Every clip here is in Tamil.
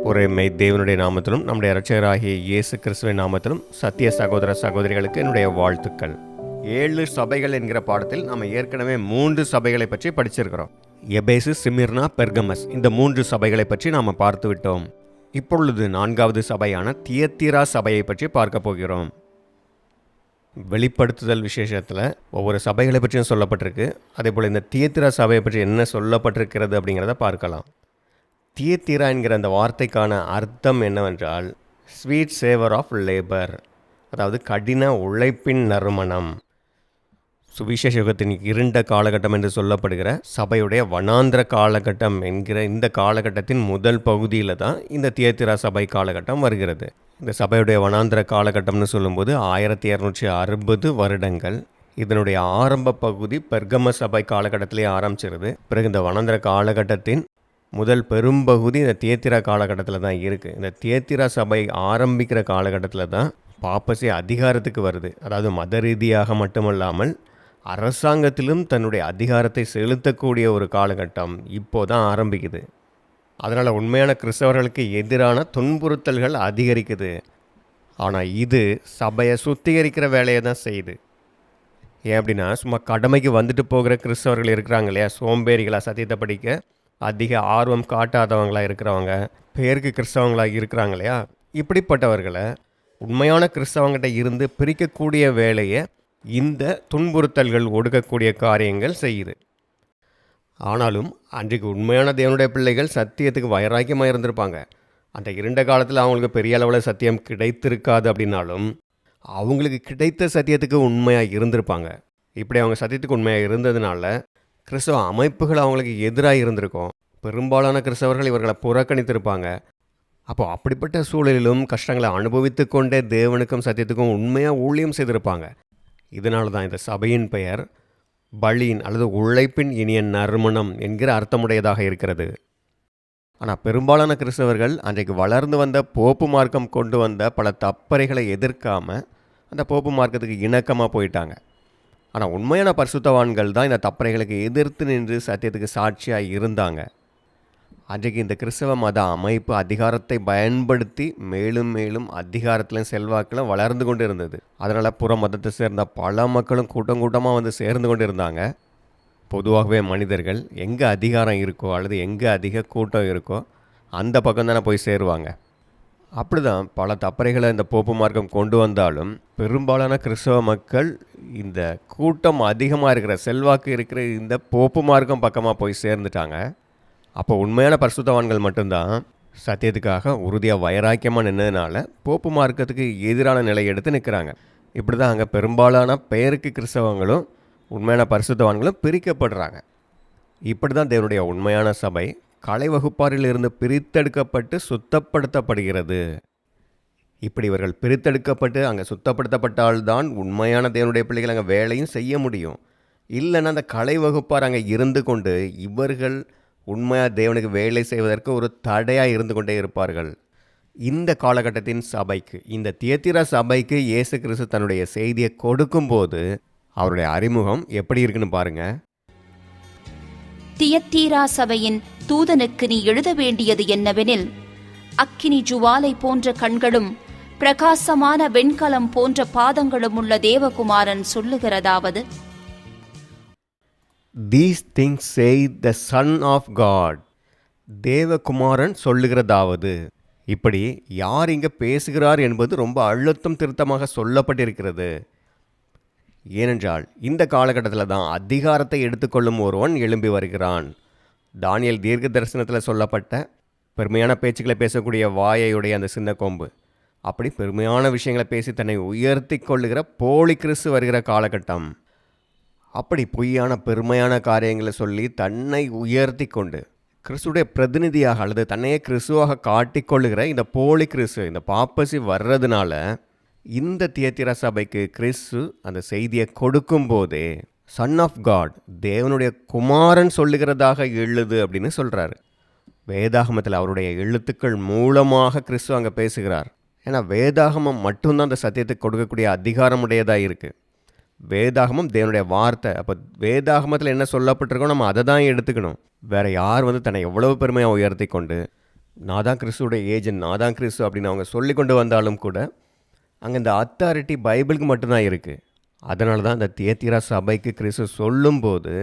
ஒரே மெய் தேவனுடைய நாமத்திலும் நம்முடைய இரட்சகராகிய இயேசு கிறிஸ்துவின் நாமத்திலும் சத்திய சகோதர சகோதரிகளுக்கு என்னுடைய வாழ்த்துக்கள். 7 சபைகள் என்கிற பாடத்தில் நாம் ஏற்கனவே 3 சபைகளை பற்றி படிச்சிருக்கிறோம். எபேசு, சிமிர்னா, பெர்கமஸ், இந்த 3 சபைகளை பற்றி நாம் பார்த்து விட்டோம். இப்பொழுது 4வது சபையான தியத்தீரா சபையை பற்றி பார்க்க போகிறோம். வெளிப்படுத்துதல் விசேஷத்தில் ஒவ்வொரு சபைகளை பற்றியும் சொல்லப்பட்டிருக்கு. அதே போல் இந்த தியத்தீரா சபையை பற்றி என்ன சொல்லப்பட்டிருக்கிறது அப்படிங்கிறத பார்க்கலாம். தியத்தீரா என்கிற அந்த வார்த்தைக்கான அர்த்தம் என்னவென்றால் ஸ்வீட் சேவர் ஆஃப் லேபர், அதாவது கடின உழைப்பின் நறுமணம். சுவிசேஷ யுகத்தின் இருண்ட காலகட்டம் என்று சொல்லப்படுகிற சபையுடைய வனாந்திர காலகட்டம் என்கிற இந்த காலகட்டத்தின் முதல் பகுதியில் தான் இந்த தியத்தீரா சபை காலகட்டம் வருகிறது. இந்த சபையுடைய வனாந்திர காலகட்டம்னு சொல்லும்போது 1260 வருடங்கள். இதனுடைய ஆரம்ப பகுதி பெர்கம சபை காலகட்டத்திலே ஆரம்பிச்சிருது. பிறகு இந்த வனாந்திர காலகட்டத்தின் முதல் பெரும்பகுதி இந்த தியத்தீரா காலகட்டத்தில் தான் இருக்குது. இந்த தியத்தீரா சபை ஆரம்பிக்கிற காலகட்டத்தில் தான் பாப்பசி அதிகாரத்துக்கு வருது. அதாவது மத ரீதியாக மட்டுமல்லாமல் அரசாங்கத்திலும் தன்னுடைய அதிகாரத்தை செலுத்தக்கூடிய ஒரு காலகட்டம் இப்போ தான் ஆரம்பிக்குது. அதனால் உண்மையான கிறிஸ்தவர்களுக்கு எதிரான துன்புறுத்தல்கள் அதிகரிக்குது. ஆனால் இது சபையை சுத்திகரிக்கிற வேலையை தான் செய்யுது. ஏன் அப்படின்னா, சும்மா கடமைக்கு வந்துட்டு போகிற கிறிஸ்தவர்கள் இருக்கிறாங்க இல்லையா, சோம்பேறிகளாக சத்தியத்தை படிக்க அதிக ஆர்வம் காட்டாதவங்களாக இருக்கிறவங்க, பேருக்கு கிறிஸ்தவங்களாக இருக்கிறாங்க இல்லையா, இப்படிப்பட்டவர்களை உண்மையான கிறிஸ்தவங்கிட்ட இருந்து பிரிக்கக்கூடிய வேலையை இந்த துன்புறுத்தல்கள், ஒடுக்கக்கூடிய காரியங்கள் செய்யுது. ஆனாலும் அன்றைக்கு உண்மையான தேவனுடைய பிள்ளைகள் சத்தியத்துக்கு வைராக்கியமாக இருந்திருப்பாங்க. அந்த இருண்ட காலத்தில் அவங்களுக்கு பெரிய அளவில் சத்தியம் கிடைத்திருக்காது. அப்படின்னாலும் அவங்களுக்கு கிடைத்த சத்தியத்துக்கு உண்மையாக இருந்திருப்பாங்க. இப்படி அவங்க சத்தியத்துக்கு உண்மையாக இருந்ததுனால கிறிஸ்தவ அமைப்புகள் அவங்களுக்கு எதிராக இருந்திருக்கும். பெரும்பாலான கிறிஸ்தவர்கள் இவர்களை புறக்கணித்திருப்பாங்க. அப்போது அப்படிப்பட்ட சூழலிலும் கஷ்டங்களை அனுபவித்து கொண்டே தேவனுக்கும் சத்தியத்துக்கும் உண்மையாக ஊழியம் செய்திருப்பாங்க. இதனால தான் இந்த சபையின் பெயர் பலியின் அல்லது உழைப்பின் இனிய நறுமணம் என்கிற அர்த்தமுடையதாக இருக்கிறது. ஆனால் பெரும்பாலான கிறிஸ்தவர்கள் அன்றைக்கு வளர்ந்து வந்த போப்பு மார்க்கம் கொண்டு வந்த பல தப்பறைகளை எதிர்க்காமல் அந்த போப்பு மார்க்கத்துக்கு இணக்கமாக போயிட்டாங்க. ஆனால் உண்மையான பரிசுத்தவான்கள் தான் இந்த தப்பறைகளுக்கு எதிர்த்து நின்று சத்தியத்துக்கு சாட்சியாக இருந்தாங்க. அன்றைக்கு இந்த கிறிஸ்தவ மத அமைப்பு அதிகாரத்தை பயன்படுத்தி மேலும் மேலும் அதிகாரத்திலும் செல்வாக்கிலும் வளர்ந்து கொண்டு இருந்தது. அதனால் புற மதத்தை சேர்ந்த பல மக்களும் கூட்டம் கூட்டமாக வந்து சேர்ந்து கொண்டு இருந்தாங்க. பொதுவாகவே மனிதர்கள் எங்கே அதிகாரம் இருக்கோ அல்லது எங்கே அதிக கூட்டம் இருக்கோ அந்த பக்கம் தானே போய் சேருவாங்க. அப்படி தான் பல தப்பறைகளை இந்த போப்பு மார்க்கம் கொண்டு வந்தாலும் பெரும்பாலான கிறிஸ்தவ மக்கள் இந்த கூட்டம் அதிகமாக இருக்கிற, செல்வாக்கு இருக்கிற இந்த போப்பு மார்க்கம் பக்கமாக போய் சேர்ந்துட்டாங்க. அப்போ உண்மையான பரிசுத்தவான்கள் மட்டும்தான் சத்தியத்துக்காக உறுதியாக வைராக்கியமாக நின்றதுனால போப்பு மார்க்கத்துக்கு எதிரான நிலை எடுத்து நிற்கிறாங்க. இப்படி தான் அங்கே பெரும்பாலான பெயருக்கு கிறிஸ்தவங்களும் உண்மையான பரிசுத்தவான்களும் பிரிக்கப்படுறாங்க. இப்படி தான் தேவனுடைய உண்மையான சபை கலை வகுப்பாரில் இருந்து பிரித்தெடுக்கப்பட்டு சுத்தப்படுத்தப்படுகிறது. இப்படி இவர்கள் பிரித்தெடுக்கப்பட்டு அங்கே சுத்தப்படுத்தப்பட்டால்தான் உண்மையான தேவனுடைய பிள்ளைகள் அங்கே வேலையும் செய்ய முடியும். இல்லைன்னா அந்த கலை வகுப்பார் அங்கே இருந்து கொண்டு இவர்கள் உண்மையாக தேவனுக்கு வேலை செய்வதற்கு ஒரு தடையாக இருந்து கொண்டே இருப்பார்கள். இந்த காலகட்டத்தின் சபைக்கு, இந்த தியத்தீரா சபைக்கு இயேசு கிறிஸ்து தன்னுடைய செய்தியை கொடுக்கும்போது அவருடைய அறிமுகம் எப்படி இருக்குன்னு பாருங்கள். தியத்தீரா சபையின் தூதனுக்கு நீ எழுத வேண்டியது என்னவெனில், அக்கினி ஜுவாலை போன்ற கண்களும் பிரகாசமான வெண்கலம் போன்ற பாதங்களும் உள்ள தேவகுமாரன் சொல்லுகிறதாவது, These things say the Son of God. தேவகுமாரன் சொல்லுகிறதாவது. இப்படி யார் இங்கே பேசுகிறார் என்பது ரொம்ப அழுத்தம் திருத்தமாக சொல்லப்பட்டிருக்கிறது. ஏனென்றால் இந்த காலகட்டத்தில் தான் அதிகாரத்தை எடுத்துக்கொள்ளும் ஒருவன் எழும்பி வருகிறான். தானியேல் தீர்க்க தரிசனத்தில் சொல்லப்பட்ட பெருமையான பேச்சுக்களை பேசக்கூடிய வாயையுடைய அந்த சின்ன கொம்பு, அப்படி பெருமையான விஷயங்களை பேசி தன்னை உயர்த்தி கொள்ளுகிற போலி கிறிஸ்து வருகிற காலகட்டம். அப்படி பொய்யான பெருமையான காரியங்களை சொல்லி தன்னை உயர்த்தி கொண்டு கிறிஸ்துடைய பிரதிநிதியாக அல்லது தன்னையே கிறிஸ்துவாக காட்டிக்கொள்ளுகிற இந்த போலி கிறிஸ்து, இந்த பாப்பசி வர்றதுனால இந்த தியத்தீரா சபைக்கு கிறிஸ்து அந்த செய்தியை கொடுக்கும்போதே சன் ஆஃப் காட், தேவனுடைய குமாரன் சொல்லுகிறதாக எழுது அப்படின்னு சொல்கிறாரு. வேதாகமத்தில் அவருடைய எழுத்துக்கள் மூலமாக கிறிஸ்து அங்கே பேசுகிறார். ஏன்னா வேதாகமம் மட்டும்தான் அந்த சத்தியத்தை கொடுக்கக்கூடிய அதிகாரமுடையதாக இருக்குது. வேதாகமம் தேவனுடைய வார்த்தை. அப்போ வேதாகமத்தில் என்ன சொல்லப்பட்டிருக்கோ நம்ம அதை தான் எடுத்துக்கணும். வேறு யார் தன்னை எவ்வளவு பெருமையாக உயர்த்தி கொண்டு நான் தான் கிறிஸ்துவோட ஏஜென்ட், நான் தான் கிறிஸ்து அப்படின்னு அவங்க சொல்லி கொண்டு வந்தாலும் கூட அங்கே இந்த அத்தாரிட்டி பைபிளுக்கு மட்டும்தான் இருக்குது. அதனால தான் இந்த தியத்திரா சபைக்கு கிறிஸ்து சொல்லும்போது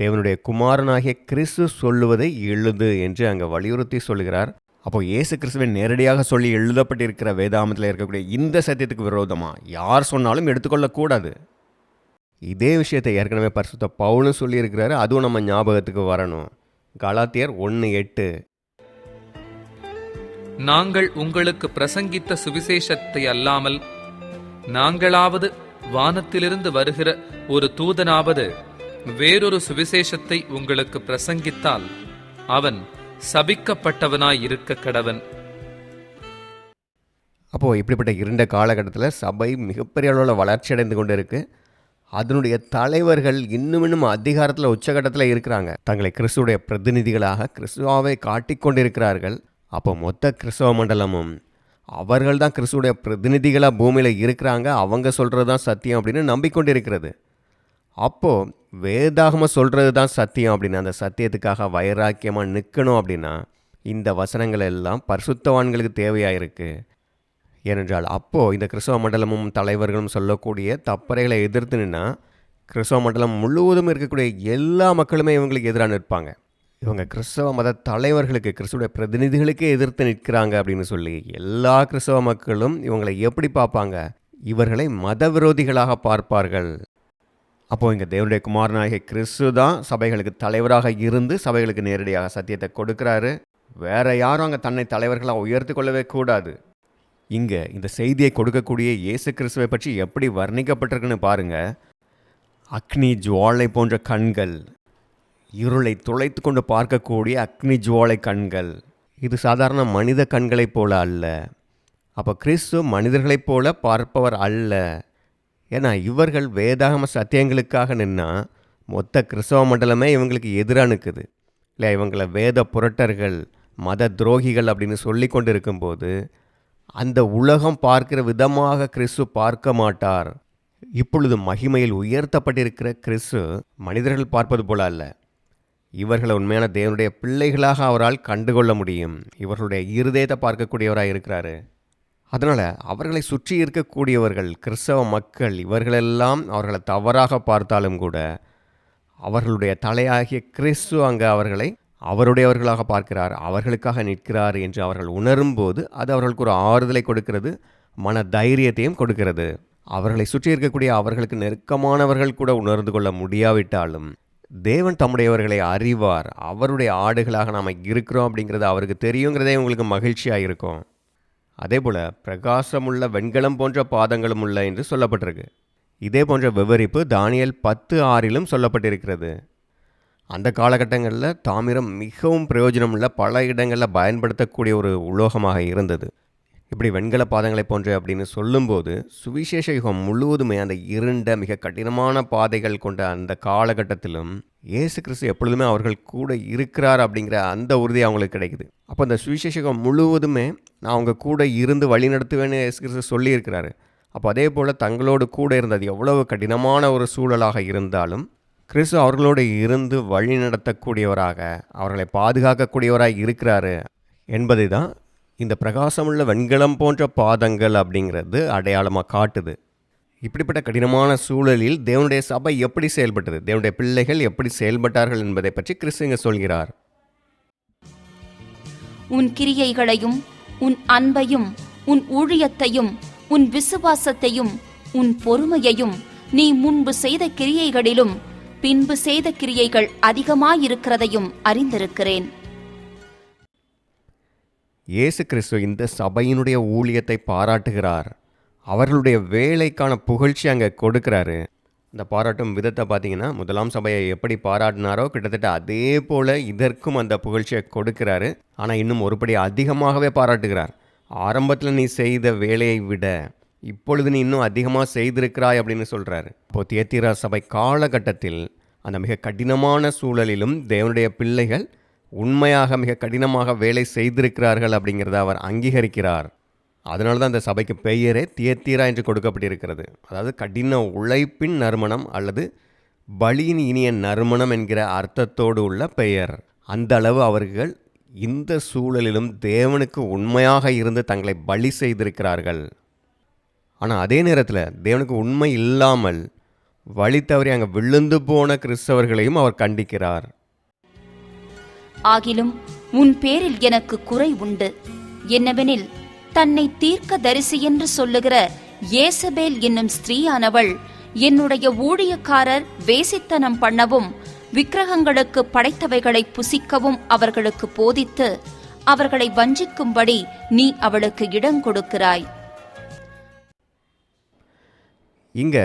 தேவனுடைய குமாரனாகிய கிறிஸ்து சொல்லுவதை எழுது என்று அங்கே வலியுறுத்தி சொல்கிறார். அப்போது இயேசு கிறிஸ்துவை நேரடியாக சொல்லி எழுதப்பட்டிருக்கிற வேதாமத்தில் இருக்கக்கூடிய இந்த சத்தியத்துக்கு விரோதமாக யார் சொன்னாலும் எடுத்துக்கொள்ளக்கூடாது. இதே விஷயத்தை ஏற்கனவே பரிசுத்த பவுலும் சொல்லியிருக்கிறாரு. அதுவும் நம்ம ஞாபகத்துக்கு வரணும். கலாத்தியர் 1:8, நாங்கள் உங்களுக்கு பிரசங்கித்த சுவிசேஷத்தை அல்லாமல் நாங்களாவது வானத்திலிருந்து வருகிற ஒரு தூதனாவது வேறொரு சுவிசேஷத்தை உங்களுக்கு பிரசங்கித்தால் அவன் சபிக்கப்பட்டவனாய் இருக்க கடவன். அப்போது இப்படிப்பட்ட இருண்ட காலகட்டத்தில் சபை மிகப்பெரிய அளவில் வளர்ச்சி அடைந்து கொண்டு இருக்குது. அதனுடைய தலைவர்கள் இன்னும் அதிகாரத்தில் உச்சகட்டத்தில் இருக்கிறாங்க. தங்களை கிறிஸ்துடைய பிரதிநிதிகளாக கிறிஸ்துவாவை காட்டிக்கொண்டிருக்கிறார்கள். அப்போ மொத்த கிறிஸ்தவ மண்டலமும் அவர்கள் தான் கிறிஸ்துடைய பிரதிநிதிகளாக பூமியில் இருக்கிறாங்க, அவங்க சொல்கிறது தான் சத்தியம் அப்படின்னு நம்பிக்கொண்டிருக்கிறது. அப்போது வேதாகம சொல்கிறது தான் சத்தியம் அப்படின்னு அந்த சத்தியத்துக்காக வைராக்கியமாக நிற்கணும் அப்படின்னா இந்த வசனங்கள் எல்லாம் பரிசுத்தவான்களுக்கு தேவையாக இருக்குது. ஏனென்றால் அப்போது இந்த கிறிஸ்தவ மண்டலமும் தலைவர்களும் சொல்லக்கூடிய தப்பறைகளை எதிர்த்து நின்னா கிறிஸ்தவ மண்டலம் முழுவதும் இருக்கக்கூடிய எல்லா மக்களுமே இவங்களுக்கு எதிராக நிற்பாங்க. இவங்க கிறிஸ்தவ மத தலைவர்களுக்கு, கிறிஸ்துடைய பிரதிநிதிகளுக்கே எதிர்த்து நிற்கிறாங்க அப்படின்னு சொல்லி எல்லா கிறிஸ்தவ மக்களும் இவங்களை எப்படி பார்ப்பாங்க? இவர்களை மத விரோதிகளாக பார்ப்பார்கள். அப்போது இங்கே தேவனுடைய குமாரனாகிய கிறிஸ்து தான் சபைகளுக்கு தலைவராக இருந்து சபைகளுக்கு நேரடியாக சத்தியத்தை கொடுக்குறாரு. வேற யாரும் அங்கே தன்னை தலைவர்களாக உயர்த்தி கொள்ளவே கூடாது. இங்கே இந்த செய்தியை கொடுக்கக்கூடிய இயேசு கிறிஸ்துவை பற்றி எப்படி வர்ணிக்கப்பட்டிருக்குன்னு பாருங்க. அக்னி ஜுவாலை போன்ற கண்கள், இருளை துளைத்து கொண்டு பார்க்கக்கூடிய அக்னி ஜுவாலை கண்கள். இது சாதாரண மனித கண்களைப் போல அல்ல. அப்போ கிறிஸ்து மனிதர்களைப் போல பார்ப்பவர் அல்ல. ஏன்னா இவர்கள் வேதாகம சத்தியங்களுக்காக நின்னா மொத்த கிறிஸ்தவ மண்டலமே இவங்களுக்கு எதிராக நிற்குது இல்லை. இவங்களை வேத புரட்டர்கள், மத துரோகிகள் அப்படின்னு சொல்லி கொண்டு இருக்கும்போது அந்த உலகம் பார்க்கிற விதமாக கிறிஸ்து பார்க்க மாட்டார். இப்பொழுது மகிமையில் உயர்த்தப்பட்டிருக்கிற கிறிஸ்து மனிதர்கள் பார்ப்பது போல அல்ல. இவர்களை உண்மையான தேவனுடைய பிள்ளைகளாக அவரால் கண்டுகொள்ள முடியும். இவர்களுடைய இருதயத்தை பார்க்கக்கூடியவராக இருக்கிறாரு. அதனால் அவர்களை சுற்றி இருக்கக்கூடியவர்கள், கிறிஸ்தவ மக்கள், இவர்களெல்லாம் அவர்களை தவறாக பார்த்தாலும் கூட அவர்களுடைய தலையாகிய கிறிஸ்து அங்கே அவர்களை அவருடையவர்களாக பார்க்கிறார், அவர்களுக்காக நிற்கிறார் என்று அவர்கள் உணரும்போது அது அவர்களுக்கு ஒரு ஆறுதலை கொடுக்கிறது, மன தைரியத்தையும் கொடுக்கிறது. அவர்களை சுற்றி இருக்கக்கூடிய அவர்களுக்கு நெருக்கமானவர்கள் கூட உணர்ந்து கொள்ள முடியாவிட்டாலும் தேவன் தம்முடையவர்களை அறிவார். அவருடைய ஆடுகளாக நாம் இருக்கிறோம் அப்படிங்கிறது அவருக்கு தெரியுங்கிறதே உங்களுக்கு மகிழ்ச்சியாக இருக்கும். அதே போல் பிரகாசமுள்ள வெண்கலம் போன்ற பாதங்களும் உள்ள என்று சொல்லப்பட்டிருக்கு. இதே போன்ற விவரிப்பு தானியேல் 10:6 சொல்லப்பட்டிருக்கிறது. அந்த காலகட்டங்களில் தாமிரம் மிகவும் பிரயோஜனமுள்ள பல இடங்களில் பயன்படுத்தக்கூடிய ஒரு உலோகமாக இருந்தது. இப்படி வெண்கல பாதங்களை போன்ற அப்படின்னு சொல்லும்போது சுவிசேஷ யுகம் முழுவதுமே அந்த இருண்ட மிக கடினமான பாதைகள் கொண்ட அந்த காலகட்டத்திலும் இயேசு கிறிஸ்து எப்பொழுதுமே அவர்கள் கூட இருக்கிறார் அப்படிங்கிற அந்த உறுதி அவங்களுக்கு கிடைக்குது. அப்போ அந்த சுவிசேஷ யுகம் முழுவதுமே நான் அவங்க கூட இருந்து வழி நடத்துவேன்னு இயேசு கிறிஸ்து சொல்லியிருக்கிறாரு. அப்போ அதே போல் தங்களோடு கூட இருந்தது எவ்வளவு கடினமான ஒரு சூழலாக இருந்தாலும் கிறிஸ்து அவர்களோடு இருந்து வழி நடத்தக்கூடியவராக, அவர்களை பாதுகாக்கக்கூடியவராக இருக்கிறாரு என்பதை தான் இந்த பிரகாசமுள்ள வெண்கலம் போன்ற பாதங்கள் அப்படிங்கிறது அடையாளமாக காட்டுது. இப்படிப்பட்ட கடினமான சூழலில் தேவனுடைய சபை எப்படி செயல்பட்டது, தேவனுடைய பிள்ளைகள் எப்படி செயல்பட்டார்கள் என்பதை பற்றி கிறிஸ்து இங்கே சொல்கிறார். உன் கிரியைகளையும் உன் அன்பையும் உன் ஊழியத்தையும் உன் விசுவாசத்தையும் உன் பொறுமையையும் நீ முன்பு செய்த கிரியைகளிலும் பின்பு செய்த கிரியைகள் அதிகமாயிருக்கிறதையும் அறிந்திருக்கிறேன். இயேசு கிறிஸ்து இந்த சபையினுடைய ஊழியத்தை பாராட்டுகிறார். அவர்களுடைய வேலைக்கான புகழ்ச்சி அங்கே கொடுக்கிறாரு. இந்த பாராட்டும் விதத்தை பார்த்தீங்கன்னா முதலாம் சபையை எப்படி பாராட்டினாரோ கிட்டத்தட்ட அதே போல் இதற்கும் அந்த புகழ்ச்சியை கொடுக்கிறாரு. ஆனால் இன்னும் ஒருபடி அதிகமாகவே பாராட்டுகிறார். ஆரம்பத்தில் நீ செய்த வேலையை விட இப்பொழுது நீ இன்னும் அதிகமாக செய்திருக்கிறாய் அப்படின்னு சொல்கிறாரு. இப்போது தியத்திரா சபை காலகட்டத்தில் அந்த மிக கடினமான சூழலிலும் தேவனுடைய பிள்ளைகள் உண்மையாக மிக கடினமாக வேலை செய்திருக்கிறார்கள் அப்படிங்கிறத அவர் அங்கீகரிக்கிறார். அதனால தான் அந்த சபைக்கு பெயரே தியத்திரா என்று கொடுக்கப்பட்டிருக்கிறது. அதாவது கடின உழைப்பின் நறுமணம் அல்லது பலியின் இனிய நறுமணம் என்கிற அர்த்தத்தோடு உள்ள பெயர். அந்த அளவு அவர்கள் இந்த சூழலிலும் தேவனுக்கு உண்மையாக இருந்து தங்களை பலி செய்திருக்கிறார்கள். ஆனால் அதே நேரத்தில் தேவனுக்கு உண்மை இல்லாமல் வழி தவறி அங்கே விழுந்து போன கிறிஸ்தவர்களையும் அவர் கண்டிக்கிறார். ஆகிலும் உன் பேரில் எனக்கு குறை உண்டு. என்னவெனில் தன்னை தீர்க்க தரிசி என்று சொல்லுகிற ஏசபேல் என்னும் ஸ்திரீயானவள் என்னுடைய ஊழியக்காரர் வேசித்தனம் பண்ணவும் விக்கிரகங்களுக்கு படைத்தவைகளை புசிக்கவும் அவர்களுக்கு போதித்து அவர்களை வஞ்சிக்கும்படி நீ அவளுக்கு இடம் கொடுக்கிறாய். இங்க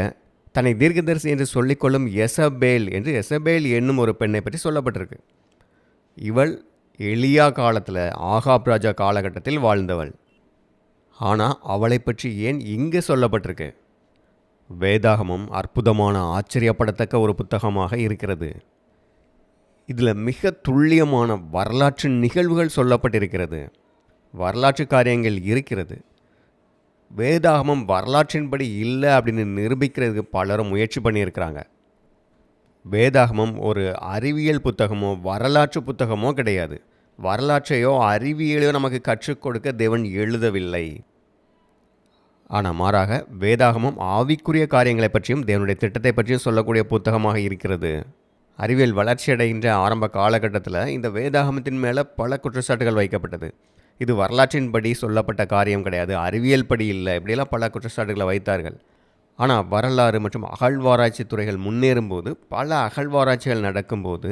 தன்னை தீர்க்கதரிசி என்று சொல்லிக்கொள்ளும் எசபேல் என்று எசபேல் என்னும் ஒரு பெண்ணை பற்றி சொல்லப்பட்டிருக்கு. இவள் எலியா காலத்தில் ஆகாப் ராஜா காலகட்டத்தில் வாழ்ந்தவள். ஆனால் அவளை பற்றி ஏன் இங்கே சொல்லப்பட்டிருக்கு? வேதாகமம் அற்புதமான ஆச்சரியப்படத்தக்க ஒரு புத்தகமாக இருக்கிறது. இதில் மிக துல்லியமான வரலாற்று நிகழ்வுகள் சொல்லப்பட்டிருக்கிறது. வரலாற்று காரியங்கள் இருக்கிறது. வேதாகமம் வரலாற்றின்படி இல்லை அப்படின்னு நிரூபிக்கிறதுக்கு பலரும் முயற்சி பண்ணியிருக்கிறாங்க. வேதாகமம் ஒரு அறிவியல் புத்தகமோ வரலாற்று புத்தகமோ கிடையாது. வரலாற்றையோ அறிவியலையோ நமக்கு கற்றுக் கொடுக்க தேவன் எழுதவில்லை. ஆனால் மாறாக வேதாகமம் ஆவிக்குரிய காரியங்களை பற்றியும் தேவனுடைய திட்டத்தை பற்றியும் சொல்லக்கூடிய புத்தகமாக இருக்கிறது. அறிவியல் வளர்ச்சியடைகின்ற ஆரம்ப காலகட்டத்தில் இந்த வேதாகமத்தின் மேலே பல குற்றச்சாட்டுகள் வைக்கப்பட்டது. இது வரலாற்றின்படி சொல்லப்பட்ட காரியம் கிடையாது, அறிவியல் படி இல்லை, இப்படியெல்லாம் பல குற்றச்சாட்டுகளை வைத்தார்கள். ஆனால் வரலாறு மற்றும் அகழ்வாராய்ச்சி துறைகள் முன்னேறும்போது, பல அகழ்வாராய்ச்சிகள் நடக்கும்போது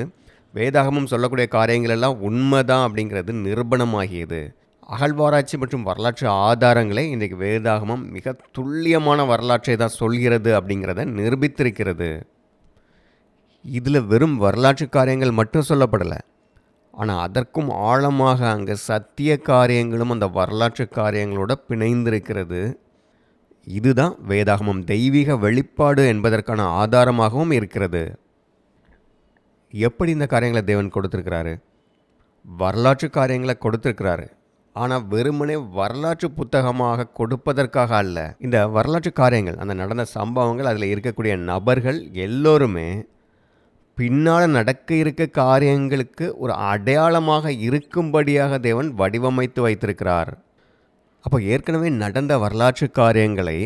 வேதாகமம் சொல்லக்கூடிய காரியங்கள் எல்லாம் உண்மைதான் அப்படிங்கிறது நிரூபணமாகியது. அகழ்வாராய்ச்சி மற்றும் வரலாற்று ஆதாரங்களை இன்றைக்கு வேதாகமம் மிக துல்லியமான வரலாற்றை தான் சொல்கிறது அப்படிங்கிறத நிரூபித்திருக்கிறது. இதில் வெறும் வரலாற்று காரியங்கள் மட்டும் சொல்லப்படலை, ஆனால் அதற்கும் ஆழமாக அங்கே சத்திய காரியங்களும் அந்த வரலாற்று காரியங்களோட பிணைந்திருக்கிறது. இதுதான் வேதாகமம் தெய்வீக வெளிப்பாடு என்பதற்கான ஆதாரமாகவும் இருக்கிறது. எப்படி இந்த காரியங்களை தேவன் கொடுத்துருக்கிறாரு? வரலாற்று காரியங்களை கொடுத்துருக்கிறாரு. ஆனால் வெறுமனே வரலாற்று புத்தகமாக கொடுப்பதற்காக அல்ல. இந்த வரலாற்று காரியங்கள், அந்த நடந்த சம்பவங்கள், அதில் இருக்கக்கூடிய நபர்கள் எல்லோருமே பின்னால் நடக்க இருக்க காரியங்களுக்கு ஒரு அடையாளமாக இருக்கும்படியாக தேவன் வடிவமைத்து வைத்திருக்கிறார். அப்போ ஏற்கனவே நடந்த வரலாற்று காரியங்களை